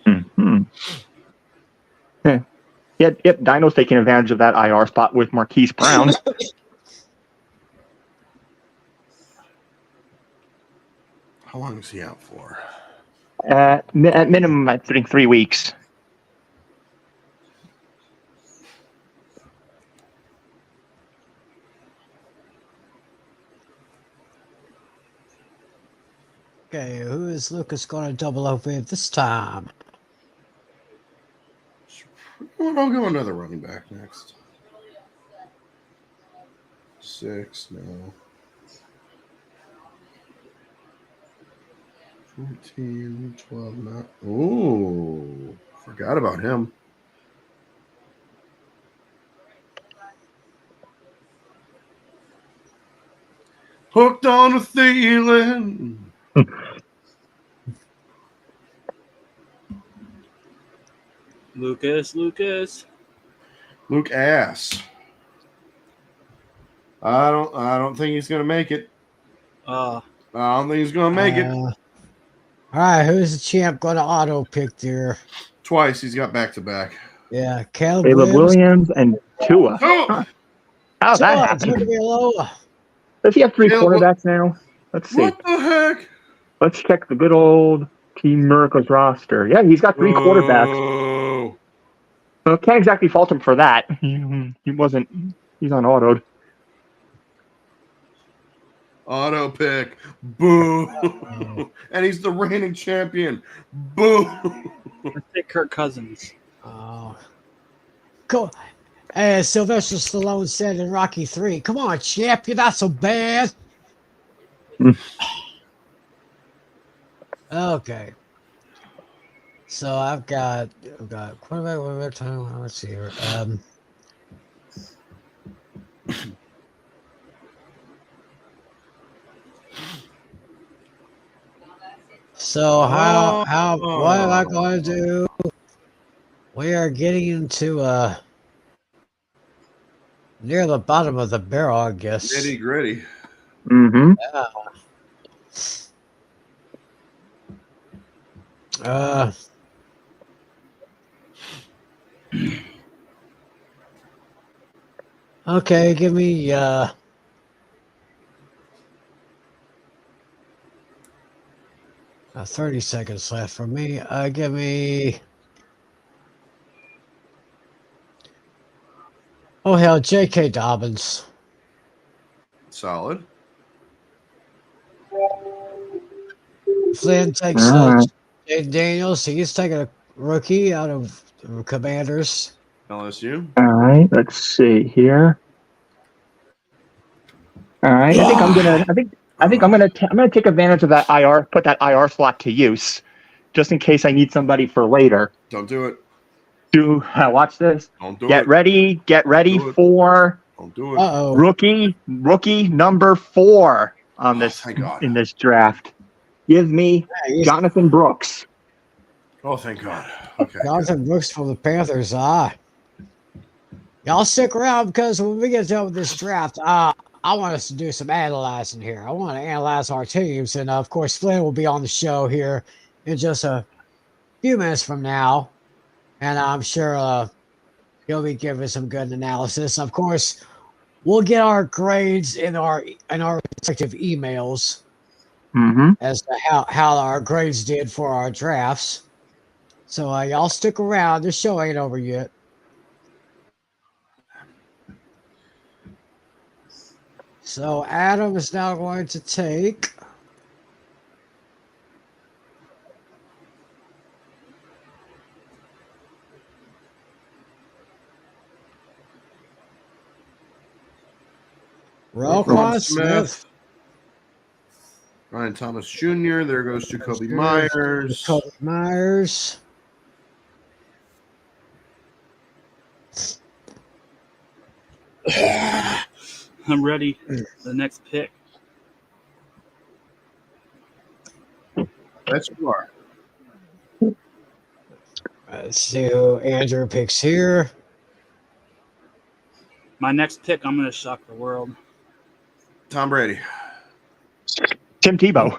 Mm-hmm. Yeah. Yep. Dino's taking advantage of that IR spot with Marquise Brown. How long is he out for? At minimum, I think 3 weeks. Okay, who is Lucas gonna double up with this time? Well, I'll go another running back next. 6, no. 14, 12, not. Oh, forgot about him. Hooked on a Thielen. Lucas. Luke Ass. I don't think he's gonna make it. I don't think he's gonna make it. All right, who's the champ gonna auto pick there? Twice he's got back to back. Yeah, Caleb Caleb Williams and Tua. Oh! Huh. How's that happen? Tagovailoa. Does he have 3 Caleb- quarterbacks now? Let's see. What the heck? Let's check the good old Team Miracles roster. Yeah, he's got 3 quarterbacks. Oh. So can't exactly fault him for that. He wasn't. He's on autoed. Auto pick. Boo. And he's the reigning champion. Boo. Let's take Kirk Cousins. Oh, cool. As Sylvester Stallone said in Rocky 3, "Come on, champ, you're not so bad." Okay. So I've got quarterback one more time. Let's see here. So what am I going to do? We are getting into near the bottom of the barrel, I guess. Nitty gritty. Mm-hmm. Okay, give me 30 seconds left for me. Give me. Oh hell, J.K. Dobbins. Solid. Flynn takes Jaden Daniels. He's taking a rookie out of the Commanders. LSU. All right, let's see here. All right, I think I'm gonna take advantage of that IR. Put that IR slot to use, just in case I need somebody for later. Don't do it. Watch this. Don't do Get it. ready Do it. for Don't do it. Uh-oh. rookie number 4 on this thank God. in this draft. Give me Yeah, Jonathan Brooks. Oh, thank God. Okay. Jonathan Brooks from the Panthers. Y'all stick around because when we get done with this draft, I want us to do some analyzing here. I want to analyze our teams, and of course, Flynn will be on the show here in just a few minutes from now, and I'm sure he'll be giving some good analysis. Of course, we'll get our grades in our respective emails Mm-hmm. as to how our grades did for our drafts. So y'all stick around. This show ain't over yet. So Adam is now going to take Roquan Smith. Ryan Thomas Jr. There goes Jacoby Myers. Jacoby Myers. I'm ready. The next pick. That's you are. Let's see who Andrew picks here. My next pick, I'm going to shock the world. Tom Brady. Tim Tebow.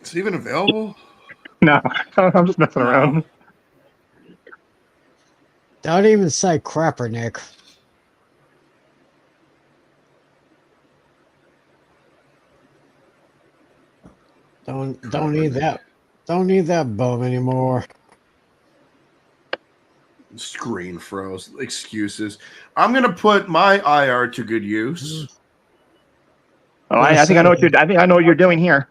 Is he even available? No, I'm just messing around. Don't even say Kaepernick. Don't need that. Don't need that bum anymore. Screen froze. Excuses. I'm gonna put my IR to good use. Oh, I think I know what you're. I think I know what you're doing here.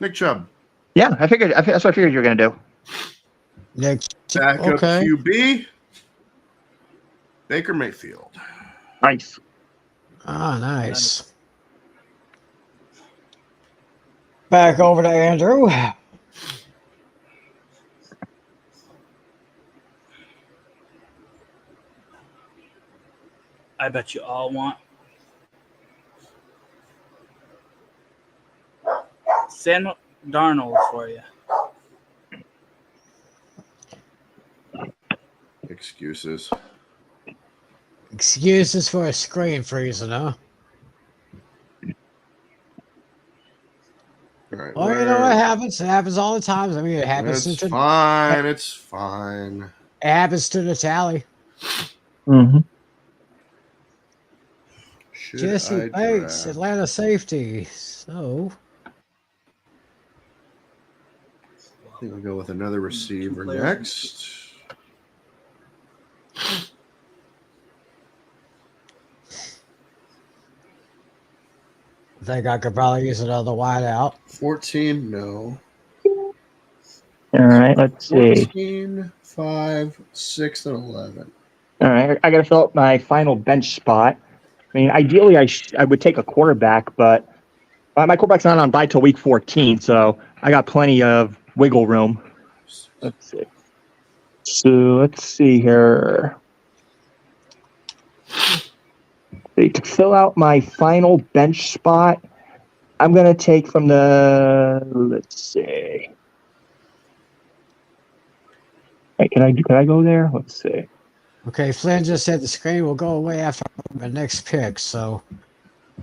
Nick Chubb. Yeah, that's what I figured you were gonna do. Nick, Backup okay. QB. Baker Mayfield. Nice. Nice. Back over to Andrew. I bet you all want Sam Darnold for you. Excuses. Excuses for a screen freezing, huh? All right. Well, you know what happens? It happens all the time. I mean, it happens It's to fine. It's fine. it happens to the tally. Mm-hmm. Jesse Bates, Atlanta safety. So I think we'll go with another receiver next. I think I could probably use another wideout. 14, no. All right, let's see. 14, 5, 6, and 11. All right, I got to fill up my final bench spot. I mean, ideally, I would take a quarterback, but my quarterback's not on bye till week 14, so I got plenty of wiggle room. Let's see. So let's see here. To fill out my final bench spot, I'm gonna take from the. Let's see. Hey, can I go there? Let's see. Okay, Flynn just said the screen will go away after the next pick, so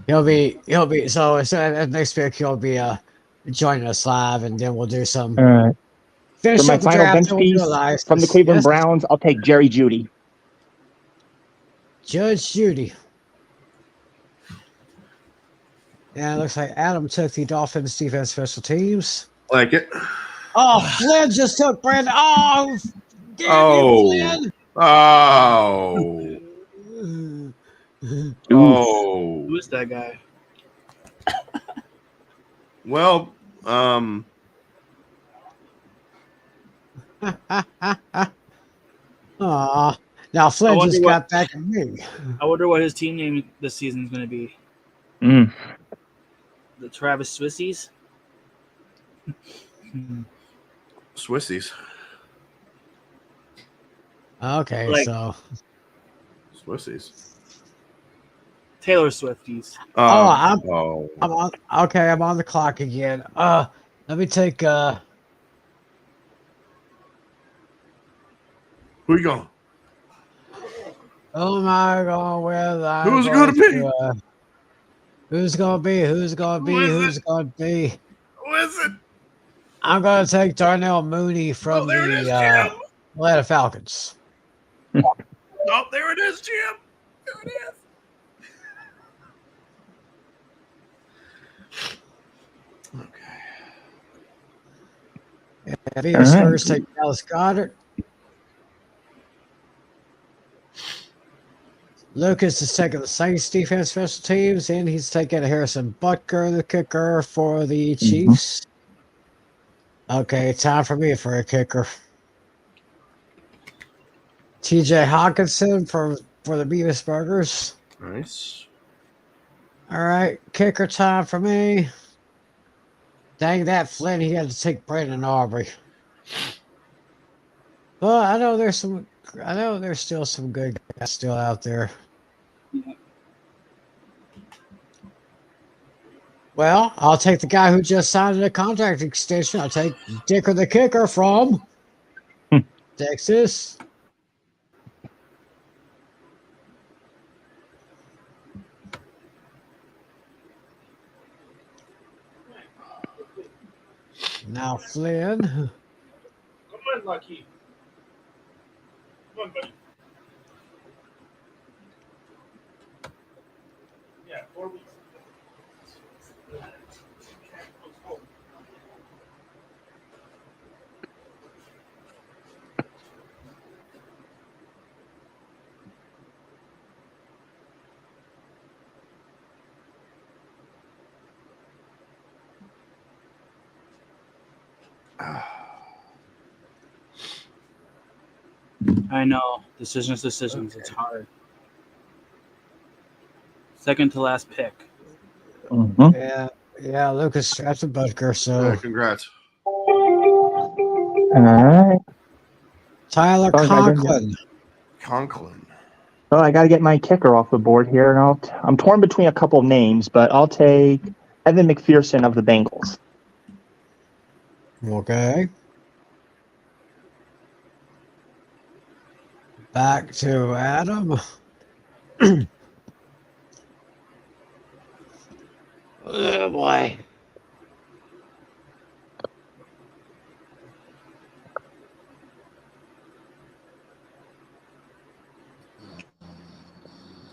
he'll be so at the next pick he'll be joining us live, and then we'll do some All right. finish For my up the final draft. bench And we'll do piece a live from the Cleveland yes. Browns, I'll take Jerry Jeudy. Judge Judy. Yeah, it looks like Adam took the Dolphins defense special teams. Like it. Oh, Flynn just took Brandon. Oh, damn you, Flynn. Oh. Oh. Who is that guy? Well, Aw. Now Flynn just got back at me. I wonder what his team name this season is going to be. The Travis Swissies? Swissies. Okay, Like- so Swissies. Taylor Swifties. I'm oh. on. Okay, I'm on the clock again. Let me take. Who you going? Oh my God, where I'm Who's going gonna be? to, who's gonna be? Who's gonna be? Who is Who's it? gonna be? Who is it? I'm gonna take Darnell Mooney Oh, from there it is, the Jim. Atlanta Falcons. Oh, there it is, Jim. There it is. If All right. Spurs take Dallas Goddard. Lucas is taking the Saints defense special teams, and he's taking Harrison Butker, the kicker for the Chiefs. Okay, time for me for a kicker. TJ Hawkinson for the Beavis Burgers. Nice. All right, kicker time for me. Dang that Flynn, he had to take Brandon Aubrey. Well, I know there's still some good guys still out there. Well, I'll take the guy who just signed a contract extension. I'll take Dicker the kicker from Texas. Now Flynn. Come on, Lucky. Come on, buddy. Yeah, 4 weeks. I know. Decisions. It's hard. Second to last pick. Yeah, Lucas strapped a Butker, so Yeah, congrats. All right. Tyler Conklin. Conklin. Well, I got to get my kicker off the board here, and I'm torn between a couple of names, but I'll take Evan McPherson of the Bengals. Okay. Back to Adam. Oh boy.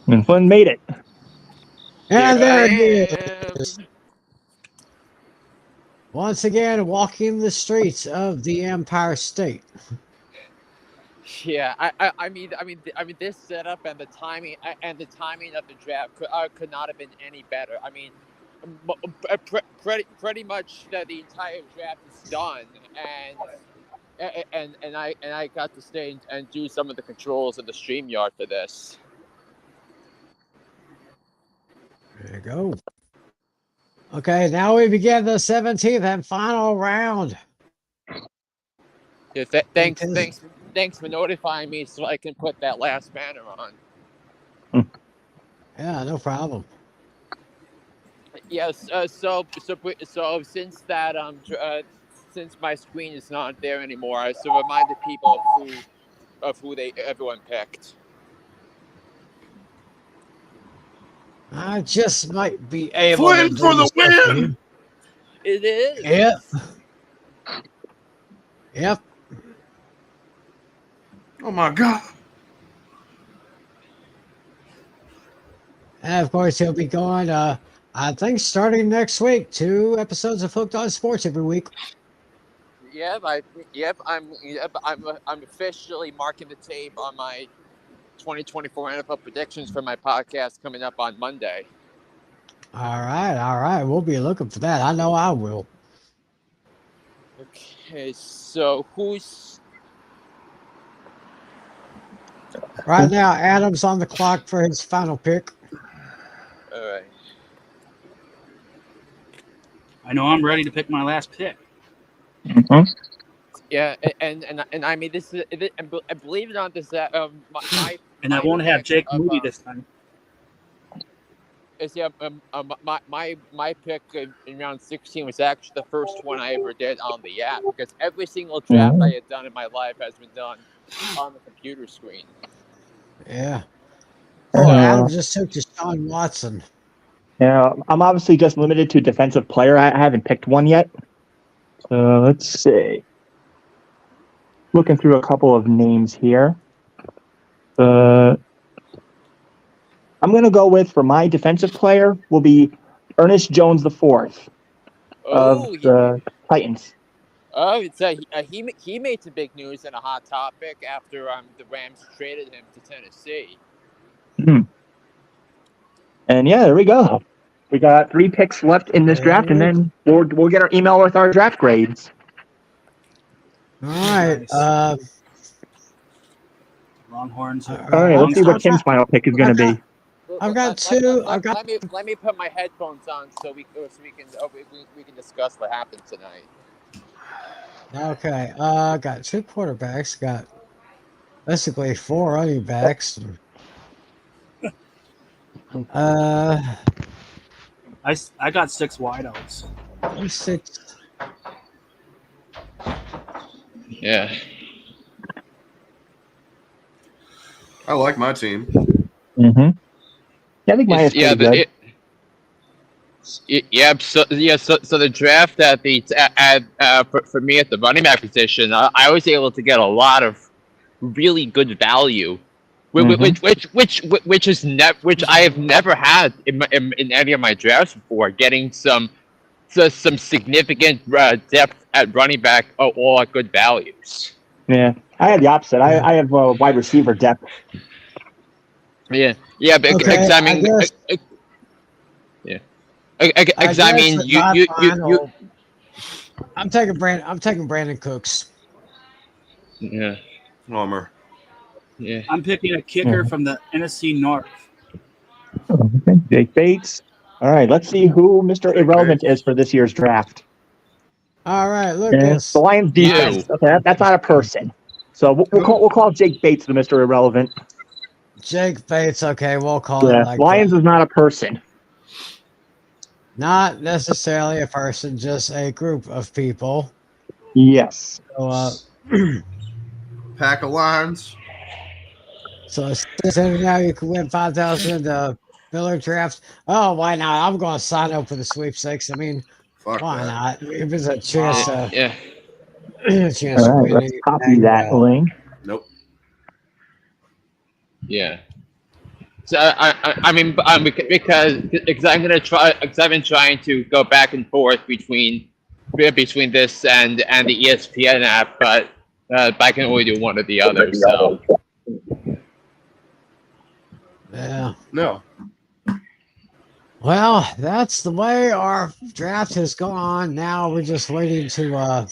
And Flynn made it. And there he Here is. Once again, walking the streets of the Empire State. Yeah, I mean, this setup and the timing of the draft could not have been any better. I mean, pretty much the entire draft is done, and I got to stay and do some of the controls in the StreamYard for this. There you go. Okay, now we begin the 17th and final round. Yeah, thanks for notifying me so I can put that last banner on. Yeah, no problem. Yes. So since that since my screen is not there anymore, I so reminded people of who everyone picked. I just might be able Flynn to do for the this win! It is. Yep. Yep. Oh my God. And of course, he'll be going, I think, starting next week, 2 episodes of Hooked on Sports every week. I'm officially marking the tape on my 2024 NFL predictions for my podcast coming up on Monday. All right. We'll be looking for that. I know I will. Okay, so who's... Right now, Adam's on the clock for his final pick. All right. I know I'm ready to pick my last pick. Yeah, and I mean, this is, I believe it or not, this my And I won't have Jake of, Moody this time. my pick in round 16 was actually the first one I ever did on the app, because every single draft I had done in my life has been done on the computer screen. Yeah. Oh, Adam just took Deshaun Watson. Yeah, I'm obviously just limited to defensive player. I haven't picked one yet. So let's see. Looking through a couple of names here. I'm going to go with, for my defensive player, will be Ernest Jones IV of the Titans. Oh, so he made some big news and a hot topic after the Rams traded him to Tennessee. And yeah, there we go. We got 3 picks left in this draft, and then we'll get our email with our draft grades. All right. Longhorns. All right, let's see what Tim's final pick is going to be. I've got 2. Let me put my headphones on so we can discuss what happened tonight. Okay. Got 2 quarterbacks. Got basically 4 running backs. I got 6 wideouts. 6. Yeah. I like my team. Mm-hmm. Yeah, I think mine is pretty good. So the draft for me at the running back position, I was able to get a lot of really good value, which I have never had in any of my drafts before. Getting some significant depth at running back, all at good values. Yeah, I had the opposite. I have wide receiver depth. Yeah, because I mean, I'm taking Brandon Cooks. Yeah. Homer. Yeah. I'm picking a kicker from the NFC North. Okay. Jake Bates. All right, let's see who Mr. Irrelevant is for this year's draft. All right, Lucas. The Lions defense. Okay, that's not a person. So we'll call Jake Bates the Mr. Irrelevant. Jake Bates. Okay, we'll call it like Lions that. is not a person. Not necessarily a person, just a group of people. Yes. So, Pack of Lions. So now you can win 5,000 Miller draft. Oh, why not? I'm going to sign up for the sweepstakes. I mean, why not? If there's a chance, All right, let's copy that link. Nope. Yeah. So I mean, because I'm gonna try. Because I've been trying to go back and forth between this and the ESPN app, but I can only do one or the other. So. Yeah. No. Well, that's the way our draft has gone. Now we're just waiting to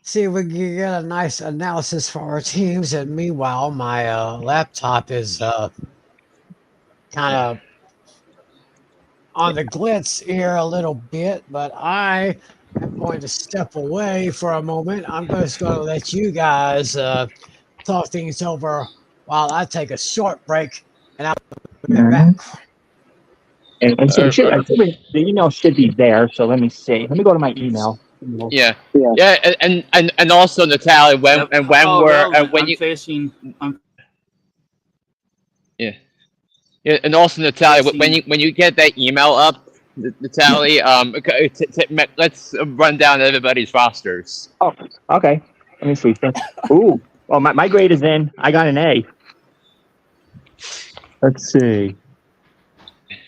see if we can get a nice analysis for our teams. And meanwhile, my laptop is kind of on the glitz here a little bit, but I am going to step away for a moment. I'm just going to let you guys talk things over while I take a short break, and I'll be back. And so the email should be there. So let me see. Let me go to my email. Yeah, and also Natalia, when you facing. Yeah, and also Natalia, when you get that email up, Natalia, let's run down everybody's rosters. Oh, okay. Let me see. Ooh, well, my grade is in. I got an A. Let's see.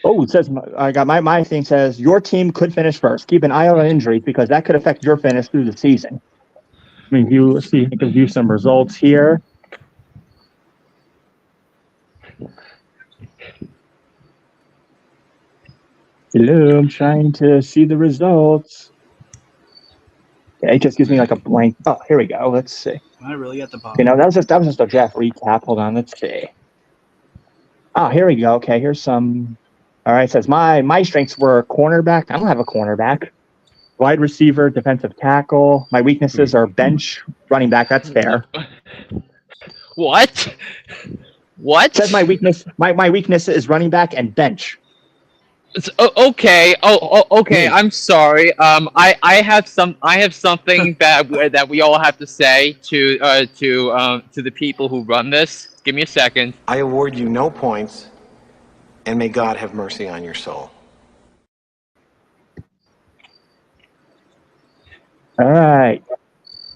Oh, it says I got my thing says your team could finish first. Keep an eye out on injuries because that could affect your finish through the season. I mean, I can view some results here. Hello, I'm trying to see the results. Okay, it just gives me like a blank. Oh, here we go. Let's see. Am I really at the bottom? Okay, no, that was just a draft recap. Hold on, let's see. Oh, here we go. Okay, here's some. All right, it says my strengths were cornerback. I don't have a cornerback. Wide receiver, defensive tackle. My weaknesses are bench, running back. That's fair. What? What? Says my weakness. My weakness is running back and bench. Okay. Okay. I'm sorry. I have something that we all have to say to the people who run this. Give me a second. I award you no points, and may God have mercy on your soul. All right.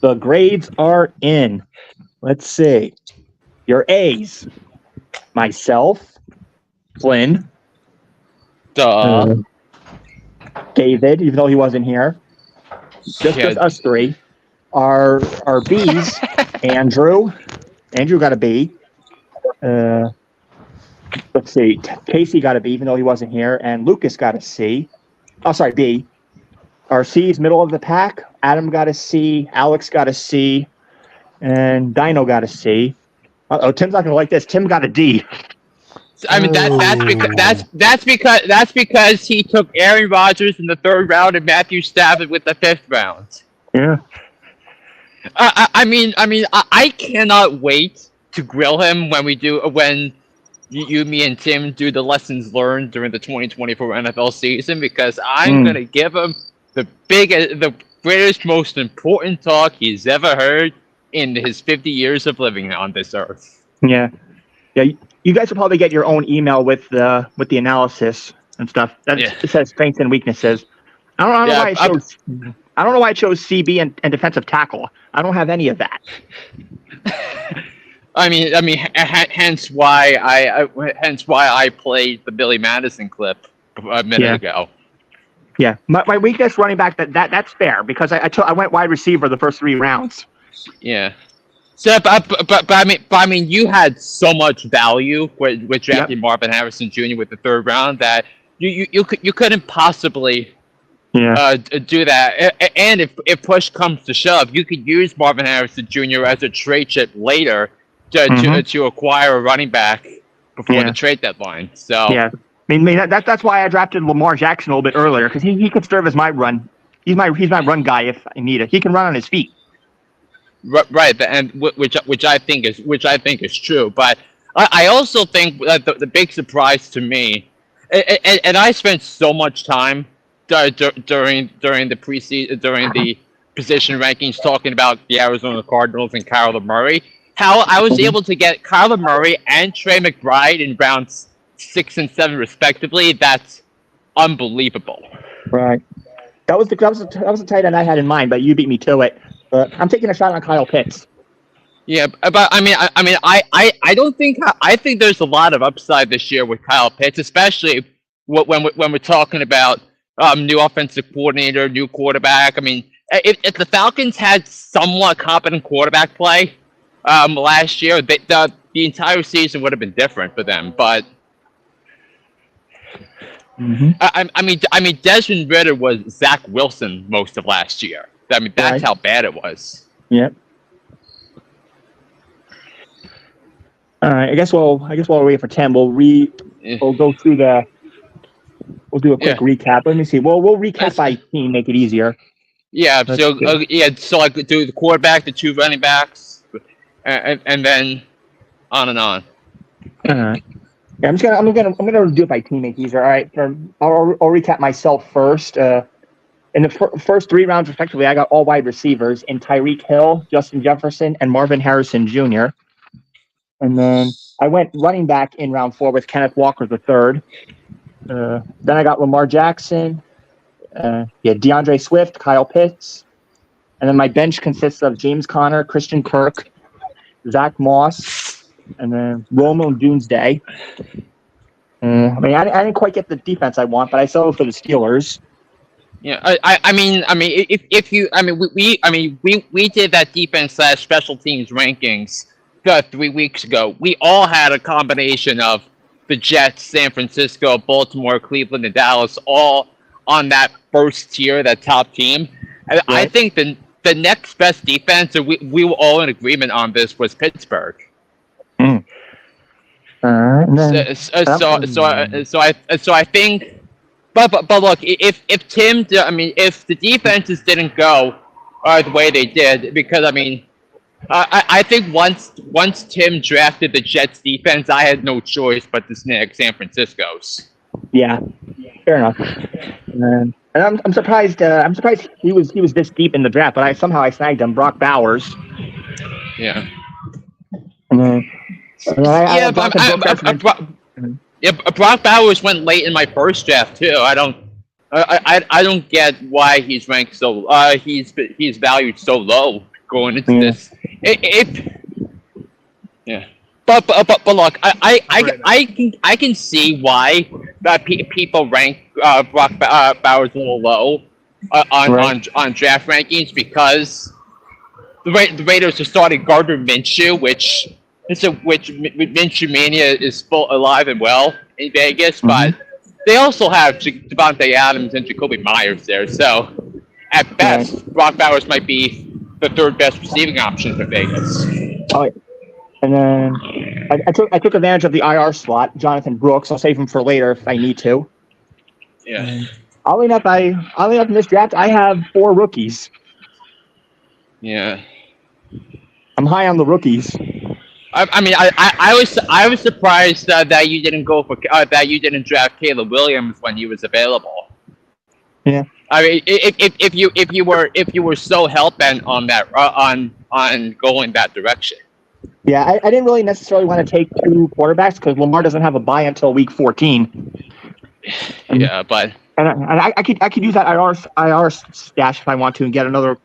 The grades are in. Let's see. Your A's. Myself, Flynn, David, even though he wasn't here. Just us three. Our B's, Andrew. Andrew got a B. Let's see. Casey got a B, even though he wasn't here. And Lucas got a C. Oh, sorry, B. Our C's middle of the pack. Adam got a C. Alex got a C. And Dino got a C. Uh-oh, Tim's not gonna like this. Tim got a D. I mean that's because he took Aaron Rodgers in the 3rd round and Matthew Stafford with the 5th round. Yeah. I cannot wait to grill him when you, me, and Tim do the lessons learned during the 2024 NFL season, because I'm gonna give him the greatest, most important talk he's ever heard in his 50 years of living on this earth. Yeah. You guys will probably get your own email with the analysis and stuff. It says strengths and weaknesses. I don't know why it shows CB and defensive tackle. I don't have any of that. Hence why I played the Billy Madison clip a minute ago. Yeah, my weakness running back that's fair, because I went wide receiver the first 3 rounds. Yeah. So, but I mean, you had so much value with drafting Marvin Harrison Jr. with the 3rd round that you couldn't possibly do that. And if push comes to shove, you could use Marvin Harrison Jr. as a trade chip later to acquire a running back before the trade deadline. So yeah, I mean that's why I drafted Lamar Jackson a little bit earlier, because he could serve as my run. He's my run guy if I need it. He can run on his feet. Right, and which I think is true. But I also think that the big surprise to me, and I spent so much time during the position rankings talking about the Arizona Cardinals and Kyler Murray, how I was able to get Kyler Murray and Trey McBride in rounds 6 and 7 respectively. That's unbelievable. Right. That was the tight end I had in mind, but you beat me to it. I'm taking a shot on Kyle Pitts. Yeah, but I don't think I think there's a lot of upside this year with Kyle Pitts, especially when we're talking about new offensive coordinator, new quarterback. I mean, if the Falcons had somewhat competent quarterback play last year, the entire season would have been different for them. But I mean, Desmond Ridder was Zach Wilson most of last year. I mean, that's how bad it was. Yep. All right. I guess while we're waiting for Tim, we'll go through we'll do a quick recap. Let me see. We'll recap by team, make it easier. Yeah. So I could do the quarterback, the 2 running backs, and then on and on. All right. Yeah, I'm gonna do it by team, make it easier. All right. I'll recap myself first. In the first 3 rounds, respectively, I got all wide receivers in Tyreek Hill, Justin Jefferson, and Marvin Harrison Jr. And then I went running back in round 4 with Kenneth Walker III. Then I got Lamar Jackson, DeAndre Swift, Kyle Pitts. And then my bench consists of James Conner, Christian Kirk, Zach Moss, and then Romo Doomsday. I didn't quite get the defense I want, but I settled for the Steelers. Yeah, we did that defense / special teams rankings 3 weeks ago. We all had a combination of the Jets, San Francisco, Baltimore, Cleveland, and Dallas, all on that first tier, that top team. Right. I think the next best defense, and we were all in agreement on this, was Pittsburgh. So I think. But look, if the defenses didn't go the way they did, because I think once Tim drafted the Jets defense, I had no choice but to snag San Francisco's. Yeah, fair enough. And I'm surprised. I'm surprised he was this deep in the draft, but I snagged him. Brock Bowers. Yeah. And then Yeah, but Brock Bowers went late in my first draft too. I don't get why he's ranked so. He's valued so low going into this. Yeah. But look, I can see why people rank Brock Bowers a little low on draft rankings, because the Raiders are starting Gardner Minshew, which Minshew Mania is full alive and well in Vegas, but they also have Devontae Adams and Jacoby Myers there. So at best, Brock Bowers might be the third best receiving option for Vegas. Oh, yeah. And then I took advantage of the IR slot, Jonathan Brooks. I'll save him for later if I need to. Yeah. Oddly enough, in this draft, I have 4 rookies. Yeah. I'm high on the rookies. I was surprised that you didn't go for that you didn't draft Caleb Williams when he was available. Yeah. I mean, if you were so hell bent on that on going that direction. Yeah, I didn't really necessarily want to take 2 quarterbacks because Lamar doesn't have a bye until week 14. Yeah, but I could use that IR stash if I want to and get another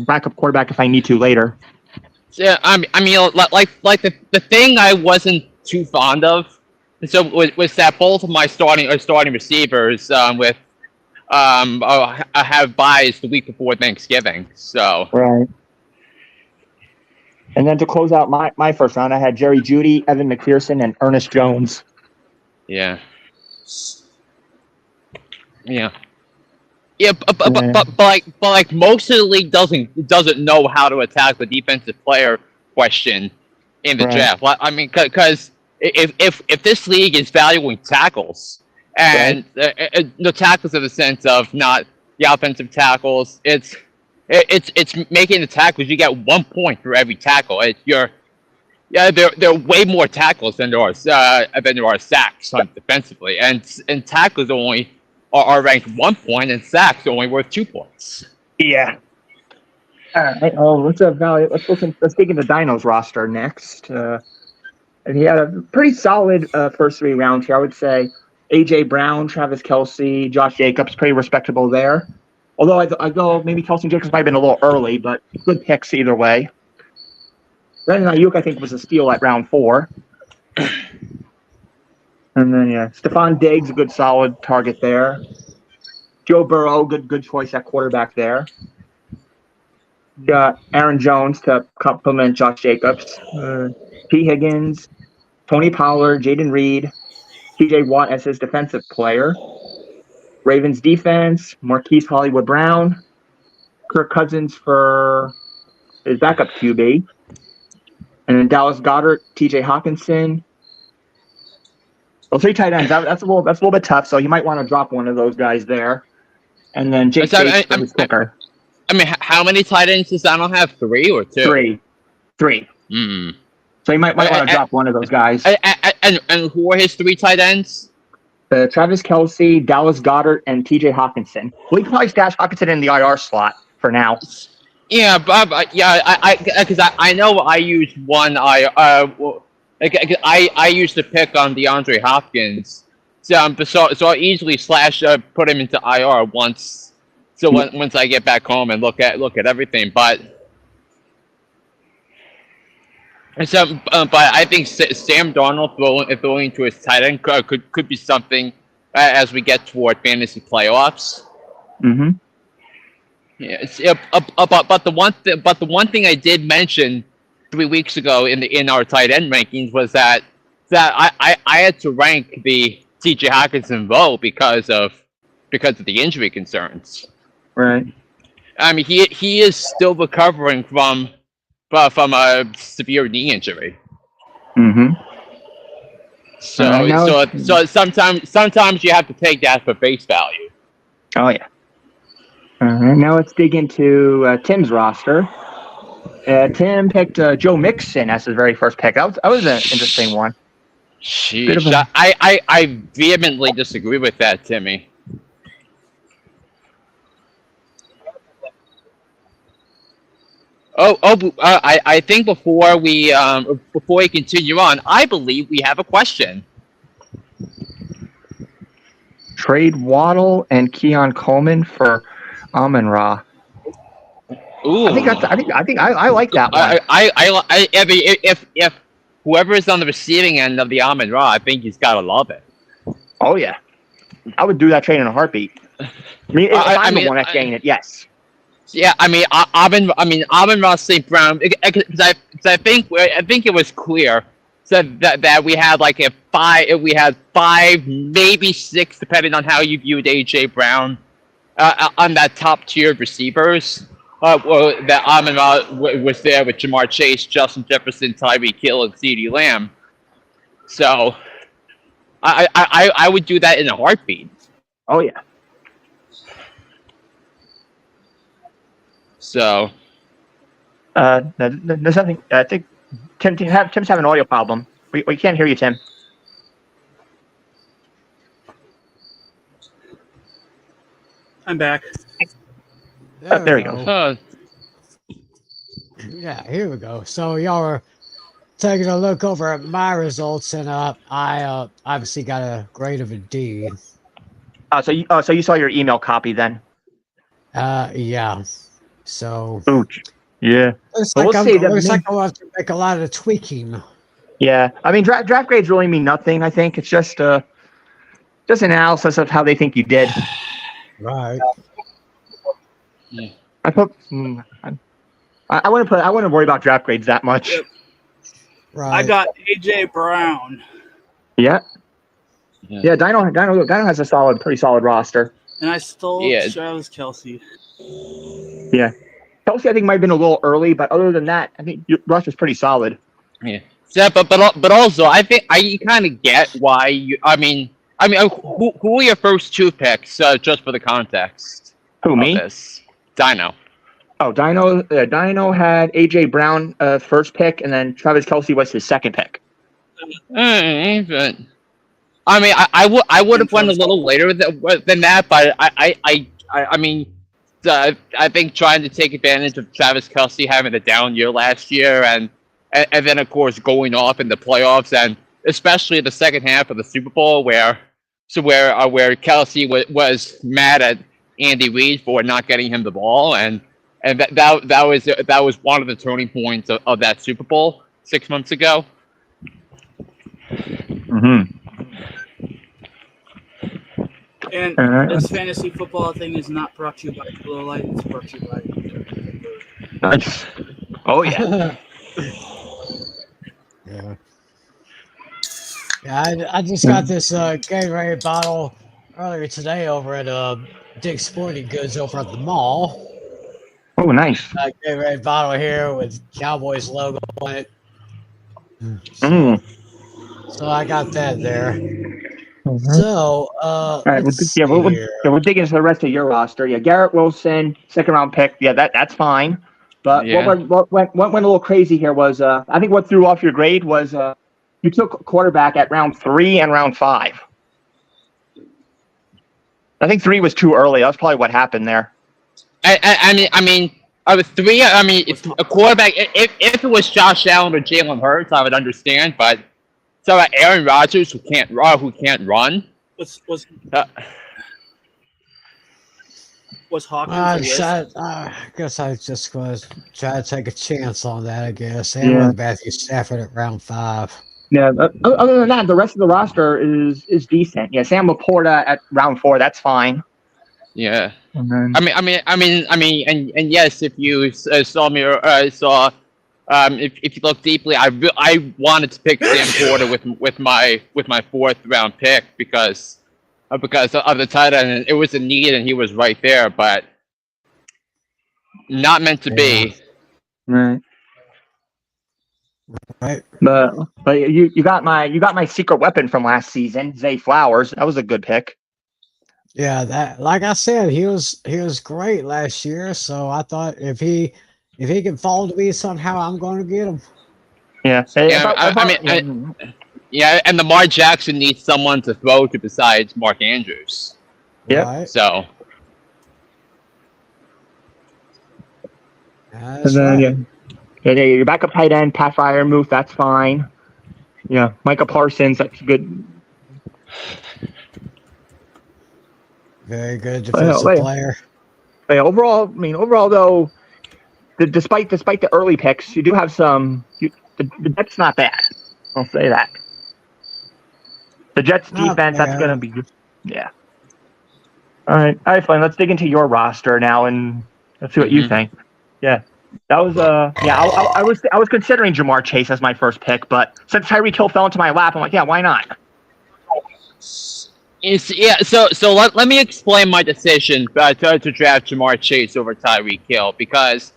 backup quarterback if I need to later. Yeah, I mean, like the thing I wasn't too fond of, so was that both of my starting receivers I have buys the week before Thanksgiving. So right. And then to close out my first round, I had Jerry Jeudy, Evan McPherson, and Ernest Jones. Yeah. Yeah. Yeah, but most of the league doesn't know how to attack the defensive player question in the draft. I mean, because if this league is valuing tackles and the tackles in the sense of not the offensive tackles, it's making the tackles. You get 1 point for every tackle. There are way more tackles than there are sacks defensively, and tackles only are ranked 1 point, and sacks are only worth 2 points. Yeah. All right. Oh, let's dig into Dino's roster next. And he had a pretty solid first 3 rounds here, I would say. AJ Brown, Travis Kelce, Josh Jacobs, pretty respectable there. Although I go maybe Kelce and Jacobs might have been a little early, but good picks either way. Brandon Ayuk, I think, was a steal at round 4. And then, Stephon Diggs, a good solid target there. Joe Burrow, good choice at quarterback there. Got Aaron Jones to complement Josh Jacobs. T. Higgins, Tony Pollard, Jaden Reed, T.J. Watt as his defensive player. Ravens defense, Marquise Hollywood Brown, Kirk Cousins for his backup QB. And then Dallas Goedert, T.J. Hawkinson. Well, 3 tight ends. That's a little bit tough. So you might want to drop one of those guys there. And then Jake Bates for his kicker. I mean, how many tight ends does Donald have? 3 or 2? 3. So you might want to drop one of those guys. And who are his 3 tight ends? Travis Kelce, Dallas Goedert, and T.J. Hawkinson. We can probably stash Hawkinson in the IR slot for now. Yeah, but because I know I used one. I used to pick on DeAndre Hopkins, so I easily put him into IR once. So once I get back home and look at everything, but I think Sam Darnold throwing to his tight end could be something as we get toward fantasy playoffs. Mm-hmm. Yeah, but the one thing I did mention 3 weeks ago in our tight end rankings was that I had to rank the T.J. Hawkinson low because of the injury concerns. Right. I mean, he is still recovering from a severe knee injury. Mm-hmm. So sometimes you have to take that for face value. Oh yeah. Now let's dig into Tim's roster. Tim picked Joe Mixon as his very first pick. That was an interesting one. Sheesh. I vehemently disagree with that, Timmy. I think before we continue on, I believe we have a question. Trade Waddle and Keon Coleman for Amon-Ra. Ooh. I like that one. I mean, if whoever is on the receiving end of the Amon-Ra, I think he's gotta love it. Oh yeah, I would do that trade in a heartbeat. I mean, if I'm the one that's getting it, yes. Yeah, I mean, Amon-Ra St. Brown, because I think it was clear that we had like we had five, maybe six, depending on how you viewed AJ Brown, on that top tier of receivers. Well, that Amon-Ra was there with Jamar Chase, Justin Jefferson, Tyreek Hill, and CeeDee Lamb. So, I would do that in a heartbeat. Oh yeah. So, there's something. I think Tim's having an audio problem. We can't hear you, Tim. I'm back. There you go. Yeah, here we go. So y'all are taking a look over at my results, and I obviously got a grade of a D. So you saw your email copy then? Yeah. So. Ooch. Yeah. Looks But like we'll see. I'll have to make a lot of tweaking. Yeah, I mean draft grades really mean nothing. I think it's just analysis of how they think you did. Right. Yeah. I wouldn't worry about draft grades that much. Yep. Right. I got AJ Brown. Yeah. Yeah, Dino has a pretty solid roster. And I stole Travis Kelce. Yeah. Kelce, I think, might have been a little early, but other than that, I think your roster's pretty solid. Yeah. Yeah, but also, I think I kind of get why you. I mean, who were your first two picks? Just for the context. Who, me? This? Dino. Oh, Dino had AJ Brown first pick, and then Travis Kelce was his second pick. I mean, I would have went a little later than that, but I mean, I think trying to take advantage of Travis Kelce having a down year last year, and then of course going off in the playoffs, and especially the second half of the Super Bowl, where Kelce was mad at Andy Reid for not getting him the ball, and that was one of the turning points of that Super Bowl 6 months ago. Mm-hmm. And this fantasy football thing is not brought to you by Glow Light. It's brought to you by. Nice. Oh yeah. Yeah. Yeah, I just got this Gatorade bottle earlier today over at Dick's Sporting Goods over at the mall. Oh, nice. Gatorade bottle here with Cowboys logo on it. So I got that there. Mm-hmm. So, all right, we'll dig into the rest of your roster. Yeah, Garrett Wilson, second round pick. Yeah, that's fine. But what went a little crazy here was I think what threw off your grade was you took quarterback at round 3 and round 5. I think 3 was too early. That's probably what happened there. I mean, I was 3. I mean, if a quarterback, if it was Josh Allen or Jalen Hurts, I would understand. But so about Aaron Rodgers who can't run. Was Hawkins? I guess I just was trying to take a chance on that. I guess and Matthew Stafford at round 5. Yeah. Other than that, the rest of the roster is decent. Yeah, Sam Laporta at round 4. That's fine. Yeah. Mm-hmm. I mean, and yes, if you saw me or saw, if you look deeply, I wanted to pick Sam Porter with my 4th round pick because of the tight end, and it was a need, and he was right there, but not meant to be. Right. Right. But you got my secret weapon from last season, Zay Flowers. That was a good pick. Yeah, that like I said, he was great last year. So I thought if he If he can fall to me somehow, I'm going to get him. Yeah. Yeah, and Lamar Jackson needs someone to throw to besides Mark Andrews. Yep. Right. So. That's And then, right. yeah, your backup tight end, Pat Fryermuth, that's fine. Yeah, Micah Parsons, that's good. Very good defensive player. Yeah, overall though, despite the early picks, you do have some. The Jets not bad. I'll say that. The Jets Not defense, that's bad. gonna be good. Yeah. All right, fine. Let's dig into your roster now and let's see what you think. Yeah, that was I was considering Jamar Chase as my first pick, but since Tyreek Hill fell into my lap, I'm like, yeah, why not? So let me explain my decision to draft Jamar Chase over Tyreek Hill because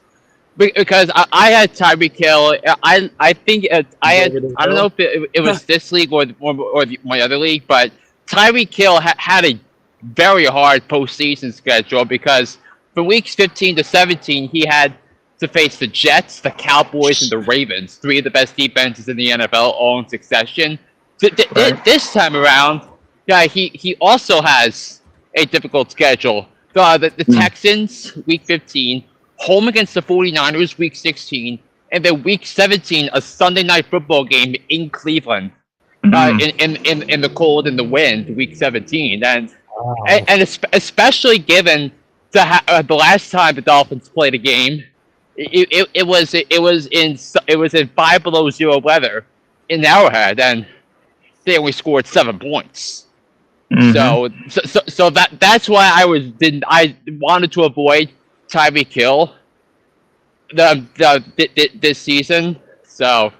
I had Tyreek Hill. I think I don't know if it was this league or my other league, but Tyreek Hill had a very hard postseason schedule because from weeks 15 to 17 he had to face the Jets, the Cowboys, and the Ravens, three of the best defenses in the NFL, all in succession. This time around, yeah, he also has a difficult schedule. The Texans, week 15, home against the 49ers, week 16, and then week 17, a Sunday night football game in Cleveland, in the cold and the wind, week 17, and especially given the last time the Dolphins played a game, it was in 5 below 0 weather in Arrowhead, and they only scored 7 points. So that's why I wanted to avoid Tyreek Hill this season. So,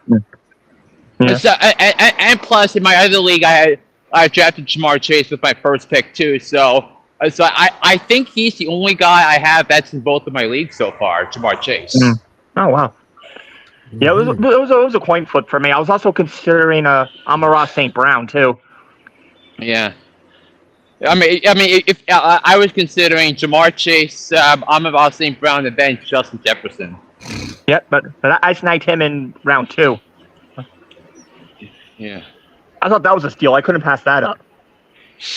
and plus in my other league I drafted Jamar Chase with my first pick too. So I think he's the only guy I have that's in both of my leagues so far, Jamar Chase. Oh wow. Yeah, it was a coin flip for me. I was also considering Amon-Ra St. Brown too. Yeah. I mean, if I was considering Jamar Chase, Amon-Ra St. Brown, and then Justin Jefferson. Yep, but I sniped him in round 2. Yeah. I thought that was a steal. I couldn't pass that up.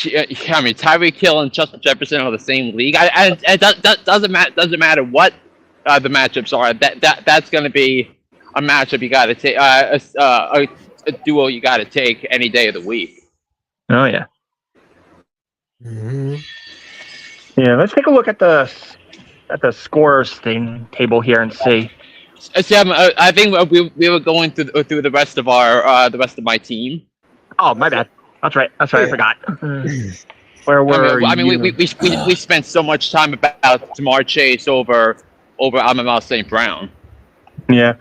Yeah, I mean, Tyreek Hill and Justin Jefferson are the same league. It doesn't matter what the matchups are. That's going to be a matchup you got to take, a duo you got to take any day of the week. Oh yeah. Yeah, let's take a look at the scorers table here and see. I think we were going through the rest of my team. Oh, my bad. That's right. I forgot. Where were you? I mean, we spent so much time about Jamar Chase over Amon-Ra St. Brown. Yeah.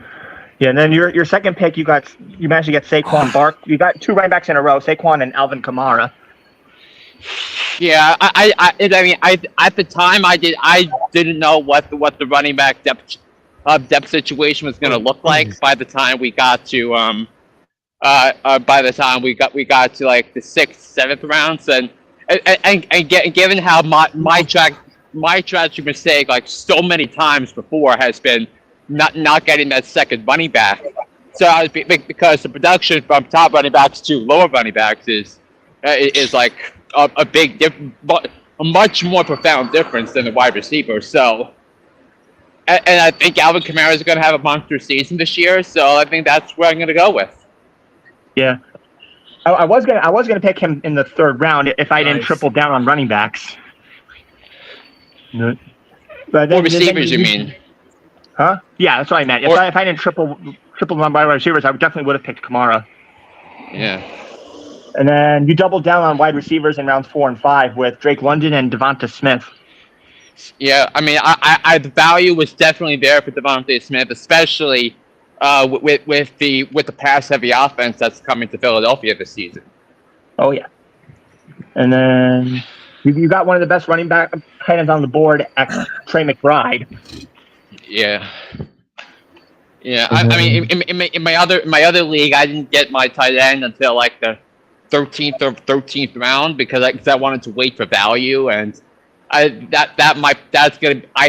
Yeah, and then your second pick, you managed to get Saquon Bark. You got 2 running backs in a row, Saquon and Alvin Kamara. Yeah, I mean, at the time I didn't know what the running back depth situation was going to look like by the time we got to like the 6th, 7th rounds, and given how my tragic mistake like so many times before has been not getting that second running back. So because the production from top running backs to lower running backs is like a big a much more profound difference than the wide receiver. So, and I think Alvin Kamara is going to have a monster season this year. So I think that's where I'm going to go with. Yeah, I was gonna pick him in the 3rd round if I didn't triple down on running backs. But or receivers, you mean? Huh? Yeah, that's what I meant. If I didn't triple on wide receivers, I definitely would have picked Kamara. Yeah. And then you doubled down on wide receivers in rounds 4 and 5 with Drake London and Devonta Smith. Yeah, I mean, I the value was definitely there for Devonta Smith, especially with the pass-heavy offense that's coming to Philadelphia this season. Oh yeah. And then you got one of the best running back tight ends on the board, Trey McBride. Yeah. Yeah, I mean, in my other league, I didn't get my tight end until like the 13th round because I wanted to wait for value, and I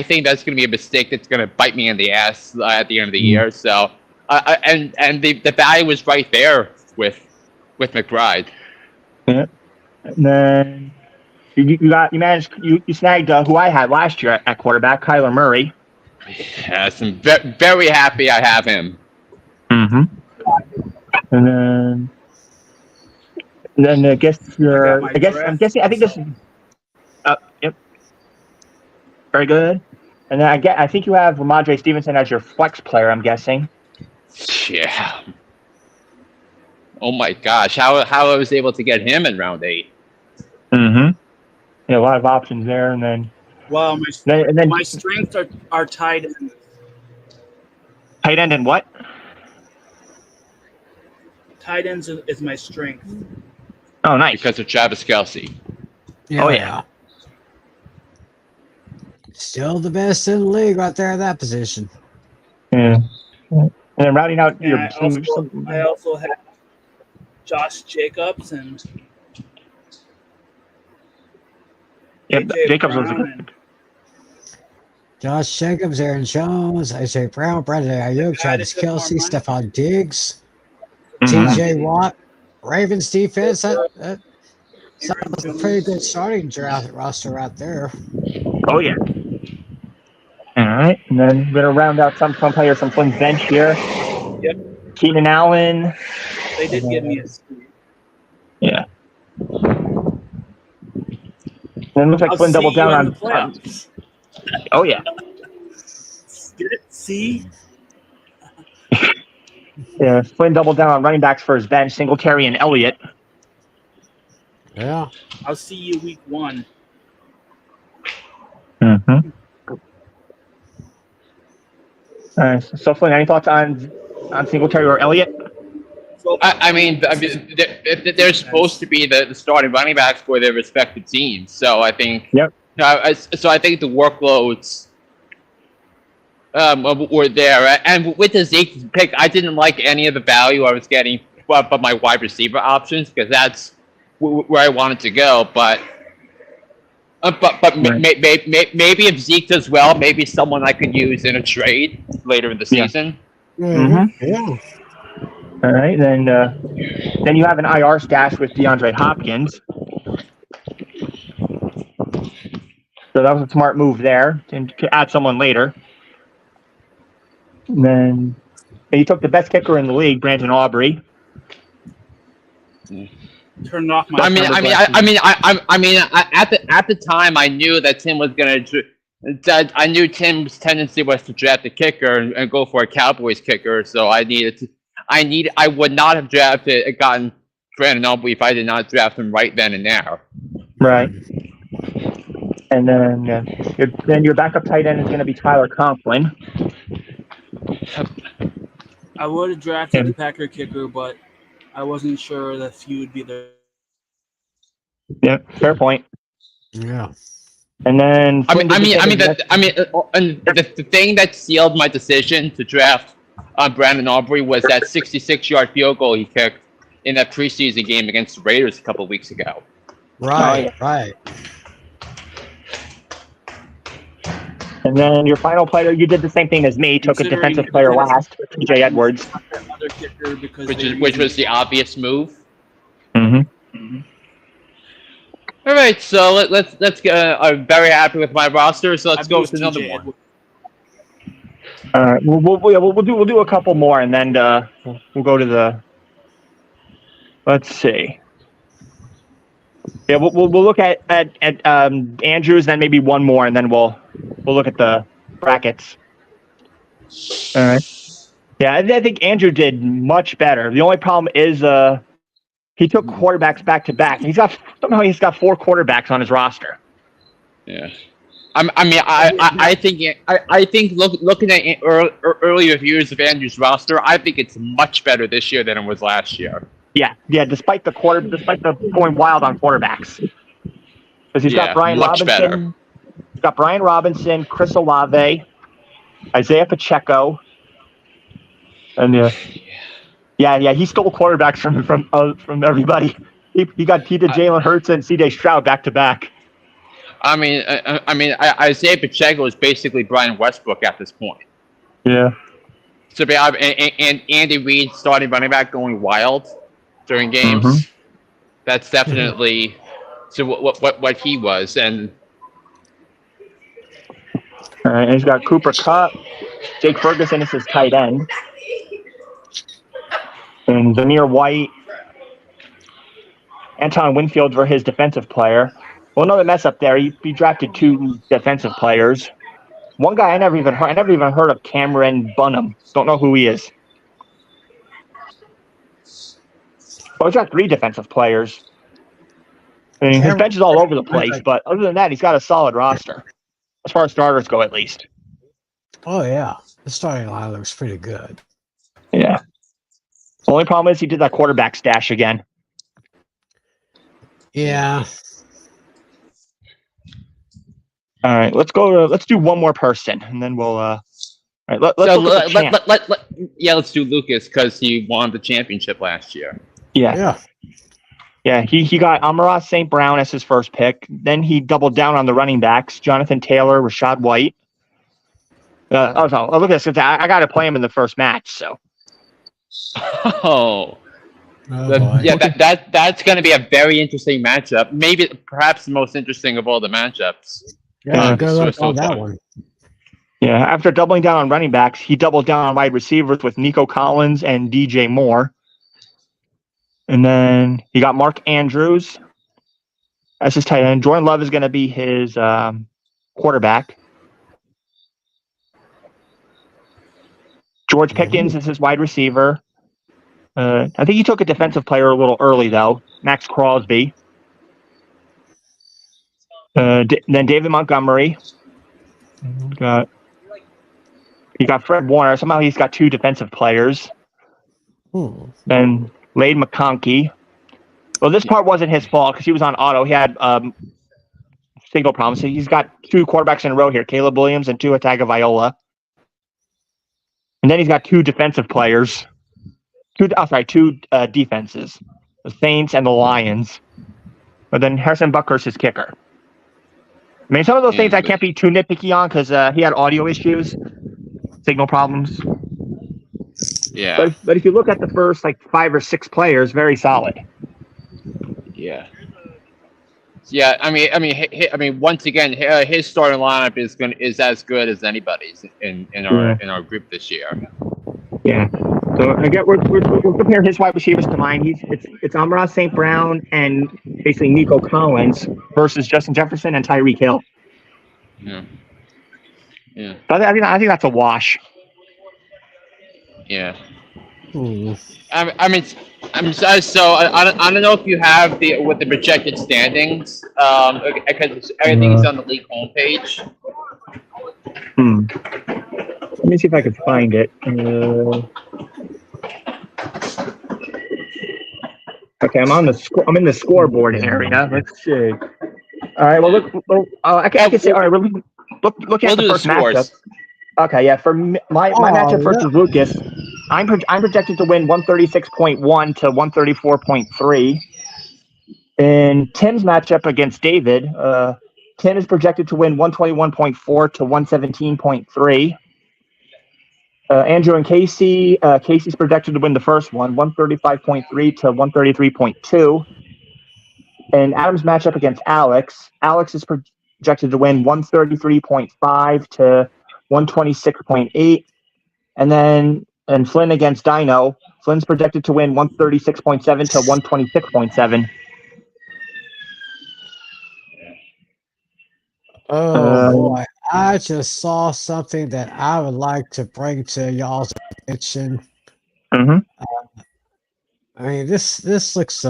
think that's gonna be a mistake that's gonna bite me in the ass at the end of the year. So, and the value was right there with McBride. Yeah. And then you snagged who I had last year at quarterback, Kyler Murray. Yes, I'm very happy I have him. Mm-hmm. And then I guess I'm guessing. I think this is. Yep. Very good. And then I think you have Ramondre Stevenson as your flex player. I'm guessing. Yeah. Oh my gosh! How I was able to get him in round 8. Mm-hmm. Yeah, a lot of options there, and then. Well, my strengths are tight ends. Tight end and what? Tight ends is my strength. Oh, nice. Because of Travis Kelce. Oh yeah. Still the best in the league right there at that position. Yeah. And then rounding out your. I also have Josh Jacobs and. Yep, Jacobs was. Josh Jacobs, Aaron Jones, AJ Brown, Brandon Ayuk, Travis Kelce, Stephon Diggs, TJ Watt, Ravens defense. That sounds a pretty good starting draft roster right there. Oh yeah. All right, and then we're gonna round out some players from Flynn's bench here. Yep. Keenan Allen. They did give me a screen. Yeah. And it looks like Flynn doubled down on. Oh yeah. Did it? See? Yeah, Flynn doubled down on running backs for his bench, Singletary and Elliott. Yeah. I'll see you week 1. Mm-hmm. All right. So Flynn, any thoughts on Singletary or Elliott? I mean, they're supposed to be the starting running backs for their respective teams. So I think. Yep. So I think the workloads were there, and with the Zeke pick, I didn't like any of the value I was getting, but my wide receiver options because that's where I wanted to go. But maybe if Zeke does well, maybe someone I could use in a trade later in the season. Mm-hmm. Yeah. All right, then you have an IR stash with DeAndre Hopkins. So that was a smart move there to add someone later. And then you took the best kicker in the league, Brandon Aubrey. Turn off my. At the time, I knew that Tim was gonna. I knew Tim's tendency was to draft the kicker and go for a Cowboys kicker. So I would not have gotten Brandon Aubrey if I did not draft him right then and there. Right. And then your backup tight end is going to be Tyler Conklin. I would have drafted the Packer kicker, but I wasn't sure that he would be there. Yeah, fair point. Yeah. And then the thing that sealed my decision to draft Brandon Aubrey was that 66-yard field goal he kicked in that preseason game against the Raiders a couple of weeks ago. Right. And then your final player, you did the same thing as me, took a defensive player last, TJ Edwards. Which was the obvious move. Mm-hmm. All right, so let's get. I'm very happy with my roster, so let's go with another one. All right, we'll do a couple more, and then we'll go to the. Let's see. Yeah, we'll look at Andrews, then maybe one more, and then we'll look at the brackets. All right. Yeah, I think Andrew did much better. The only problem is he took quarterbacks back to back. He's got 4 quarterbacks on his roster. Yeah. I think looking at earlier years of Andrew's roster, I think it's much better this year than it was last year. Yeah. Despite the going wild on quarterbacks, because he's got Brian Robinson. Better. He's got Brian Robinson, Chris Olave, Isaiah Pacheco, and he stole quarterbacks from everybody. He did Jalen Hurts and C.J. Stroud back to back. Isaiah Pacheco is basically Brian Westbrook at this point. Yeah. So, and Andy Reid starting running back going wild during games. Mhm. That's definitely so what he was. And All right, and he's got Cooper Kupp. Jake Ferguson is his tight end. And Zamir White, Anton Winfield for his defensive player. Well, another mess up there. He drafted 2 defensive players. One guy I never even heard of, Cameron Bunham. Don't know who he is. Oh, he's got 3 defensive players. I mean, his bench is all over the place, but other than that, he's got a solid roster. As far as starters go, at least. Oh, yeah. The starting line looks pretty good. Yeah. The only problem is he did that quarterback stash again. Yeah. All right, let's do one more person, and then we'll. All right, let's look at the champ. Let's do Lucas because he won the championship last year. Yeah. He got Amon-Ra St. Brown as his first pick. Then he doubled down on the running backs: Jonathan Taylor, Rashad White. Look at this. I got to play him in the first match, so. That's going to be a very interesting matchup. Maybe, perhaps the most interesting of all the matchups. Yeah, good luck on that one. Yeah, after doubling down on running backs, he doubled down on wide receivers with Nico Collins and DJ Moore. And then he got Mark Andrews as his tight end. Jordan Love is going to be his quarterback. George Pickens is his wide receiver. I think he took a defensive player a little early, though. Max Crosby. Then David Montgomery. He got Fred Warner. Somehow he's got 2 defensive players. Then Lade McConkey. Well, this part wasn't his fault because he was on auto. He had signal problems. So he's got 2 quarterbacks in a row here: Caleb Williams and Tua Tagovailoa. And then he's got 2 defensive players. 2 defenses: the Saints and the Lions. But then Harrison Butker's his kicker. I mean, some of those things I can't be too nitpicky on because he had audio issues, signal problems. Yeah. But if you look at the first 5 or 6 players, very solid. Yeah. Yeah. I mean, once again, his starting lineup is as good as anybody's in our group this year. Yeah. So again, we're comparing his wide receivers to mine. It's Amon-Ra St. Brown and basically Nico Collins versus Justin Jefferson and Tyreek Hill. Yeah. Yeah. But I think that's a wash. Yeah. So I don't know if you have the projected standings because everything is on the league homepage. Let me see if I can find it. Okay, I'm in the scoreboard area. Let's see. All right. Well, look. I can say. All right. Look at the first matchup. Okay. Yeah. For my matchup versus Lucas, I'm projected to win 136.1 to 134.3. In Tim's matchup against David, Tim is projected to win 121.4 to 117.3. Andrew and Casey. Casey's projected to win the first one, 135.3 to 133.2. And Adam's matchup against Alex. Alex is projected to win 133.5 to 126.8. And Flynn against Dino. Flynn's projected to win 136.7 to 126.7. Boy, I just saw something that I would like to bring to y'all's attention. I mean, this looks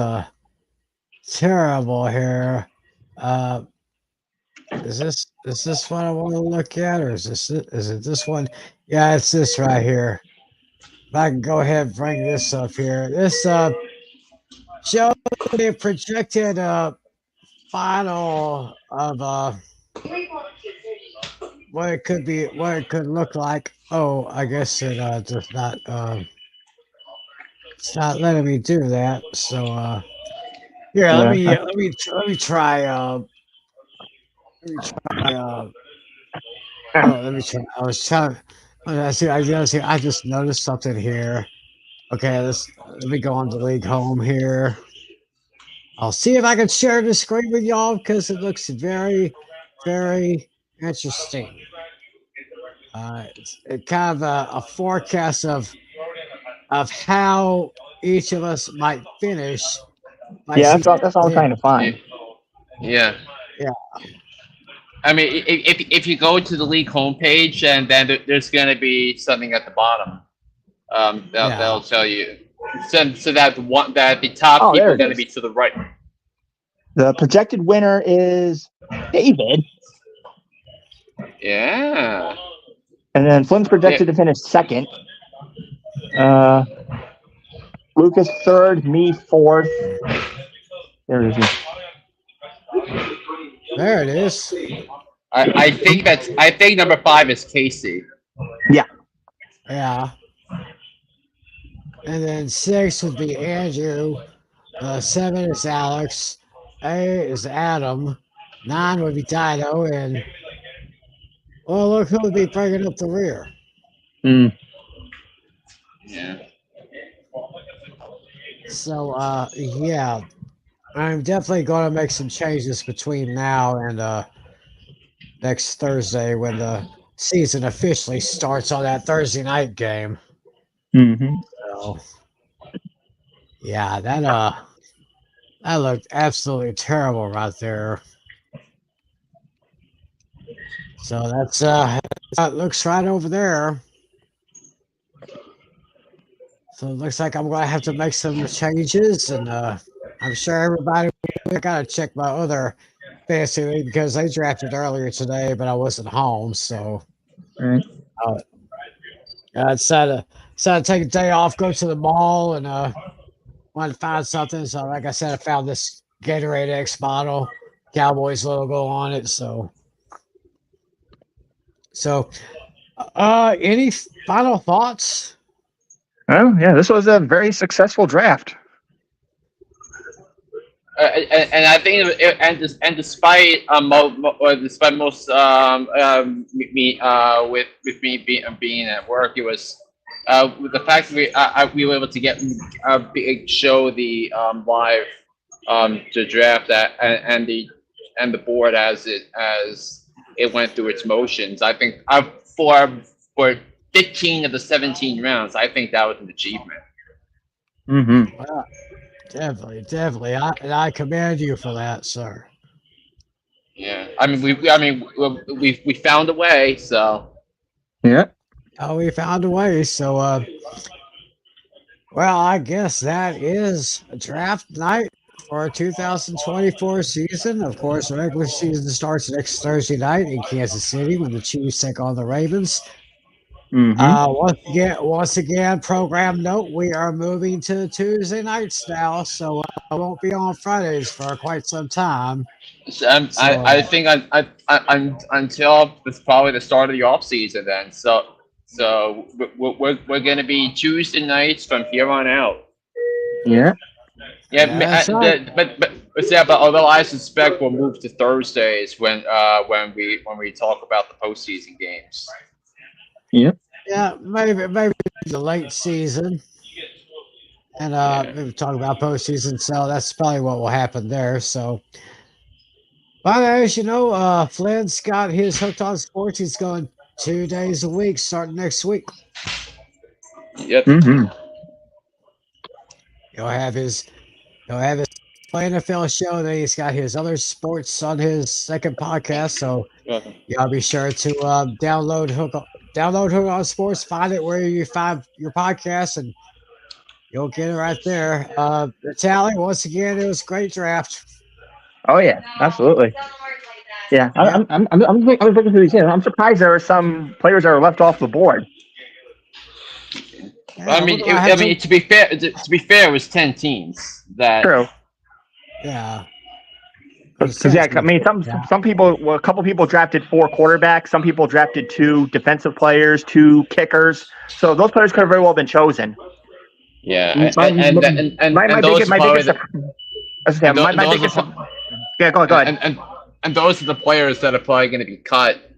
terrible here. Is this what I want to look at, or is it this one? Yeah, it's this right here. If I can go ahead and bring this up here. This shows the projected final of what it could be, what it could look like. Oh, I guess it does not. It's not letting me do that. So here, let me try. Let me try. Let me try. I was trying. I see. I just noticed something here. Okay, let me go on to League Home here. I'll see if I can share the screen with y'all because it looks very, very interesting. It's kind of a forecast of how each of us might finish. Yeah, that's all I'm trying to find. Yeah. Yeah. I mean, if you go to the league homepage, and then there's gonna be something at the bottom. That'll tell you. So that the top people are gonna be to the right. The projected winner is David. Yeah. And then Flynn's projected to finish second. Lucas third, me fourth. There it is. There it is. I think number 5 is Casey. Yeah. Yeah. And then 6 would be Andrew. 7 is Alex. 8 is Adam. 9 would be Dido. And well, look who would be bringing up the rear. Yeah. So yeah, I'm definitely going to make some changes between now and next Thursday when the season officially starts on that Thursday night game. So yeah, that looked absolutely terrible right there. So that's that looks right over there. So it looks like I'm going to have to make some changes, and I'm sure everybody. I got to check my other fantasy league because they drafted earlier today, but I wasn't home, so I decided to take a day off, go to the mall, and wanted to find something. So, like I said, I found this Gatorade X bottle, Cowboys logo on it. So, any final thoughts? Oh yeah, this was a very successful draft. And I think, and despite despite most me with me being at work, it was with the fact that we were able to get show the live the draft and the board as it went through its motions. I think for 15 of the 17 rounds, I think that was an achievement. Wow. Definitely. I commend you for that, sir. Yeah, I mean, we found a way. So yeah. Oh, we found a way. So, well, I guess that is a draft night for our 2024 season. Of course, the regular season starts next Thursday night in Kansas City when the Chiefs take on the Ravens. Once again, program note: we are moving to Tuesday nights now, so I won't be on Fridays for quite some time. I think I'm until it's probably the start of the off season then. So we're gonna be Tuesday nights from here on out. Yeah. But although I suspect we'll move to Thursdays when we talk about the postseason games. Yeah. Yeah, maybe the late season, and maybe talk about postseason. So that's probably what will happen there. So, but as you know, Flynn's got his Hooked on Sports. He's going 2 days a week starting next week. Yep. He'll have his NFL show. Then he's got his other sports on his second podcast. So y'all be sure to download Hook on Sports. Find it where you find your podcast, and you'll get it right there. Natalie, once again, it was a great draft. Oh yeah, absolutely. Yeah, I'm looking through these. I'm surprised there are some players that are left off the board. Yeah, to be fair, it was 10 teams. True. Yeah. Because some people, a couple people drafted 4 quarterbacks. Some people drafted 2 defensive players, 2 kickers. So those players could have very well been chosen. Yeah, my biggest. Yeah, go ahead. And those are the players that are probably going to be cut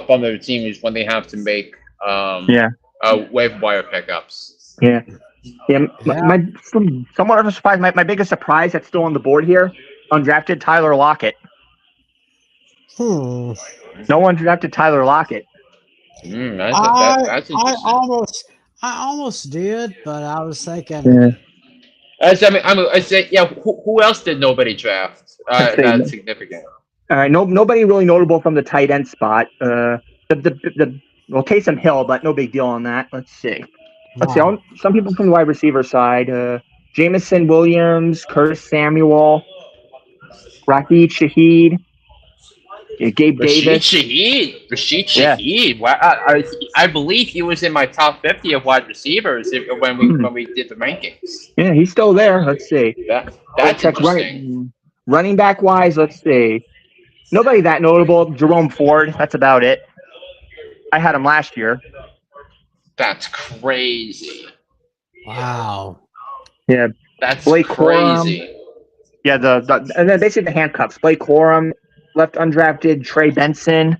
from their teams when they have to make waiver wire pickups. Yeah. Somewhat of a surprise. My biggest surprise that's still on the board here, undrafted Tyler Lockett. No one drafted Tyler Lockett. That's interesting. I almost did, but I was thinking. Yeah. I say, who else did nobody draft? That's significant. Nobody really notable from the tight end spot. Well, Taysom Hill, but no big deal on that. Let's see. Some people from the wide receiver side: Jamison Williams, Curtis Samuel, Rashid Shaheed, Gabe Davis. Rashid Shaheed. Wow, I believe he was in my top 50 of wide receivers when we did the rankings. Yeah, he's still there. Let's see. That's interesting. Running back wise, let's see. Nobody that notable. Jerome Ford. That's about it. I had him last year. That's crazy. Wow. Yeah. That's Blake crazy. Corum. Yeah, and then basically the handcuffs. Blake Corum, left undrafted. Trey Benson,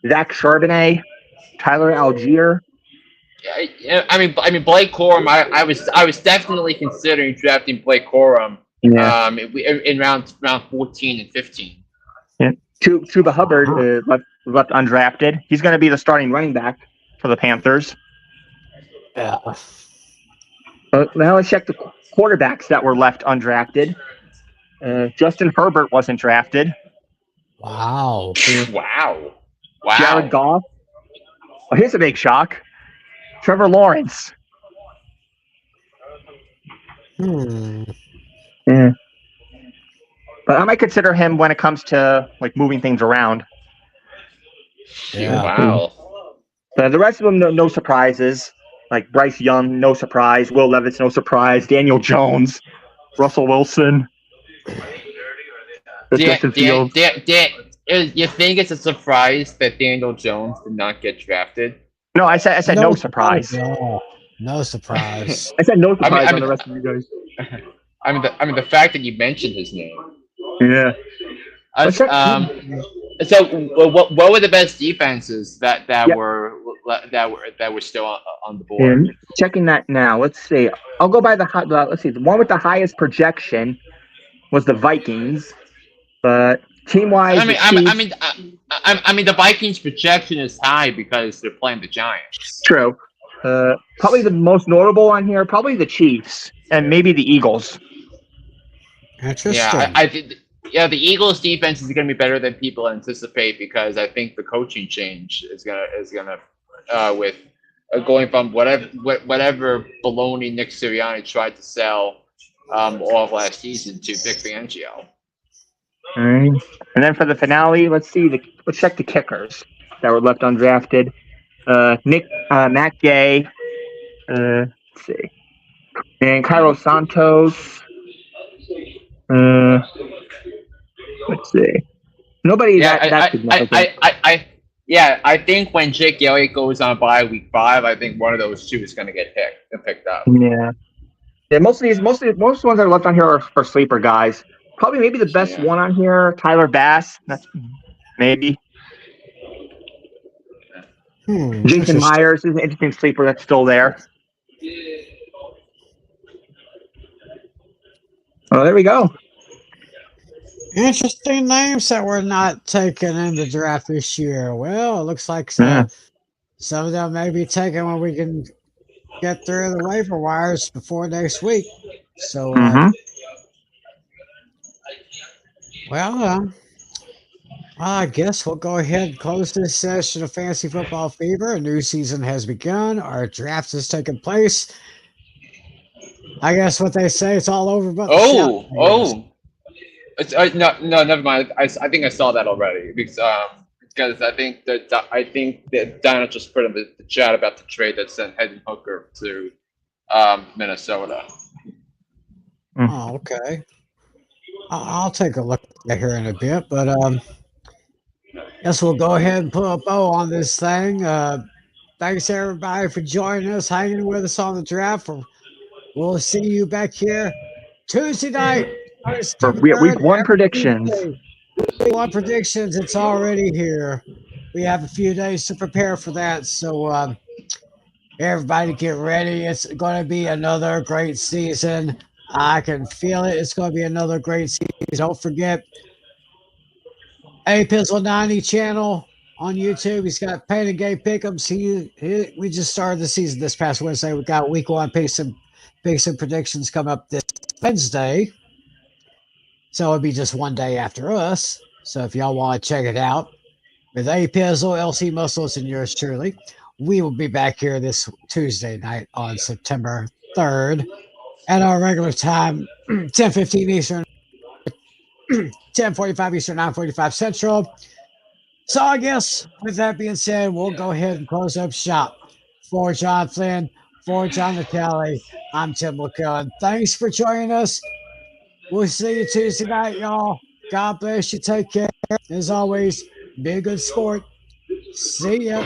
Zach Charbonnet, Tyler Algier. Yeah, I mean Blake Corum. I was definitely considering drafting Blake Corum. Yeah. In round 14 and 15. Yeah. Chuba Hubbard left undrafted. He's going to be the starting running back for the Panthers. Yeah. Now let's check the quarterbacks that were left undrafted. Justin Herbert wasn't drafted. Wow. Wow. Jared Goff. Oh, here's a big shock. Trevor Lawrence. Yeah. But I might consider him when it comes to like moving things around. Yeah. Wow. But the rest of them, no surprises. Like Bryce Young, no surprise. Will Levis, no surprise. Daniel Jones, Russell Wilson. You think it's a surprise that Daniel Jones did not get drafted? No, I said no surprise. No surprise. I said no surprise on the rest of you guys. I mean the fact that you mentioned his name. Yeah. So what were the best defenses that were still on the board? Yeah, checking that now. Let's see. I'll go by let's see. The one with the highest projection was the Vikings, but team-wise, I mean, the Vikings' projection is high because they're playing the Giants. True. Probably the most notable on here, probably the Chiefs and maybe the Eagles. Interesting. Yeah, I think. Yeah, the Eagles' defense is going to be better than people anticipate because I think the coaching change is gonna with going from whatever baloney Nick Sirianni tried to sell all of last season to Vic Fangio. All right, and then for the finale, let's check the kickers that were left undrafted. Matt Gay, let's see, and Cairo Santos. Let's see. Nobody that significant. I think when Jake Elliott goes on bye week 5, I think one of those two is going to get picked up. Yeah. Most ones that are left on here are sleeper guys. Probably maybe the best one on here, Tyler Bass. That's maybe. Jason Myers is an interesting sleeper that's still there. Oh, there we go. Interesting names that were not taken in the draft this year. Well, it looks like some of them may be taken when we can get through the waiver wires before next week. So, I guess we'll go ahead and close this session of Fantasy Football Fever. A new season has begun. Our draft has taken place. I guess what they say, it's all over but no, never mind. I think I saw that already because I think that Dino just put in the chat about the trade that sent Hendon Hooker to Minnesota. Oh, okay. I'll take a look at here in a bit, but guess we'll go ahead and put a bow on this thing. Thanks everybody for joining us, hanging with us on the draft. We'll see you back here Tuesday night. For week 1 predictions. One predictions, it's already here. We have a few days to prepare for that. So everybody get ready. It's going to be another great season. I can feel it. It's going to be another great season. Don't forget A Pizzle 90 channel on YouTube. He's got Pain and Game Pick'ems. We just started the season this past Wednesday. We got week one picks and predictions come up this Wednesday. So it'll be just one day after us. So if y'all want to check it out with A Pizzle, LC Muscles, and yours truly, we will be back here this Tuesday night on September 3rd at our regular time, 10:15 Eastern, 10:45 Eastern, 9:45 Central. So I guess with that being said, we'll go ahead and close up shop. For John Flynn, for John Natale, I'm Tim McCullen. Thanks for joining us. We'll see you Tuesday night, y'all. God bless you. Take care. As always, be a good sport. See ya.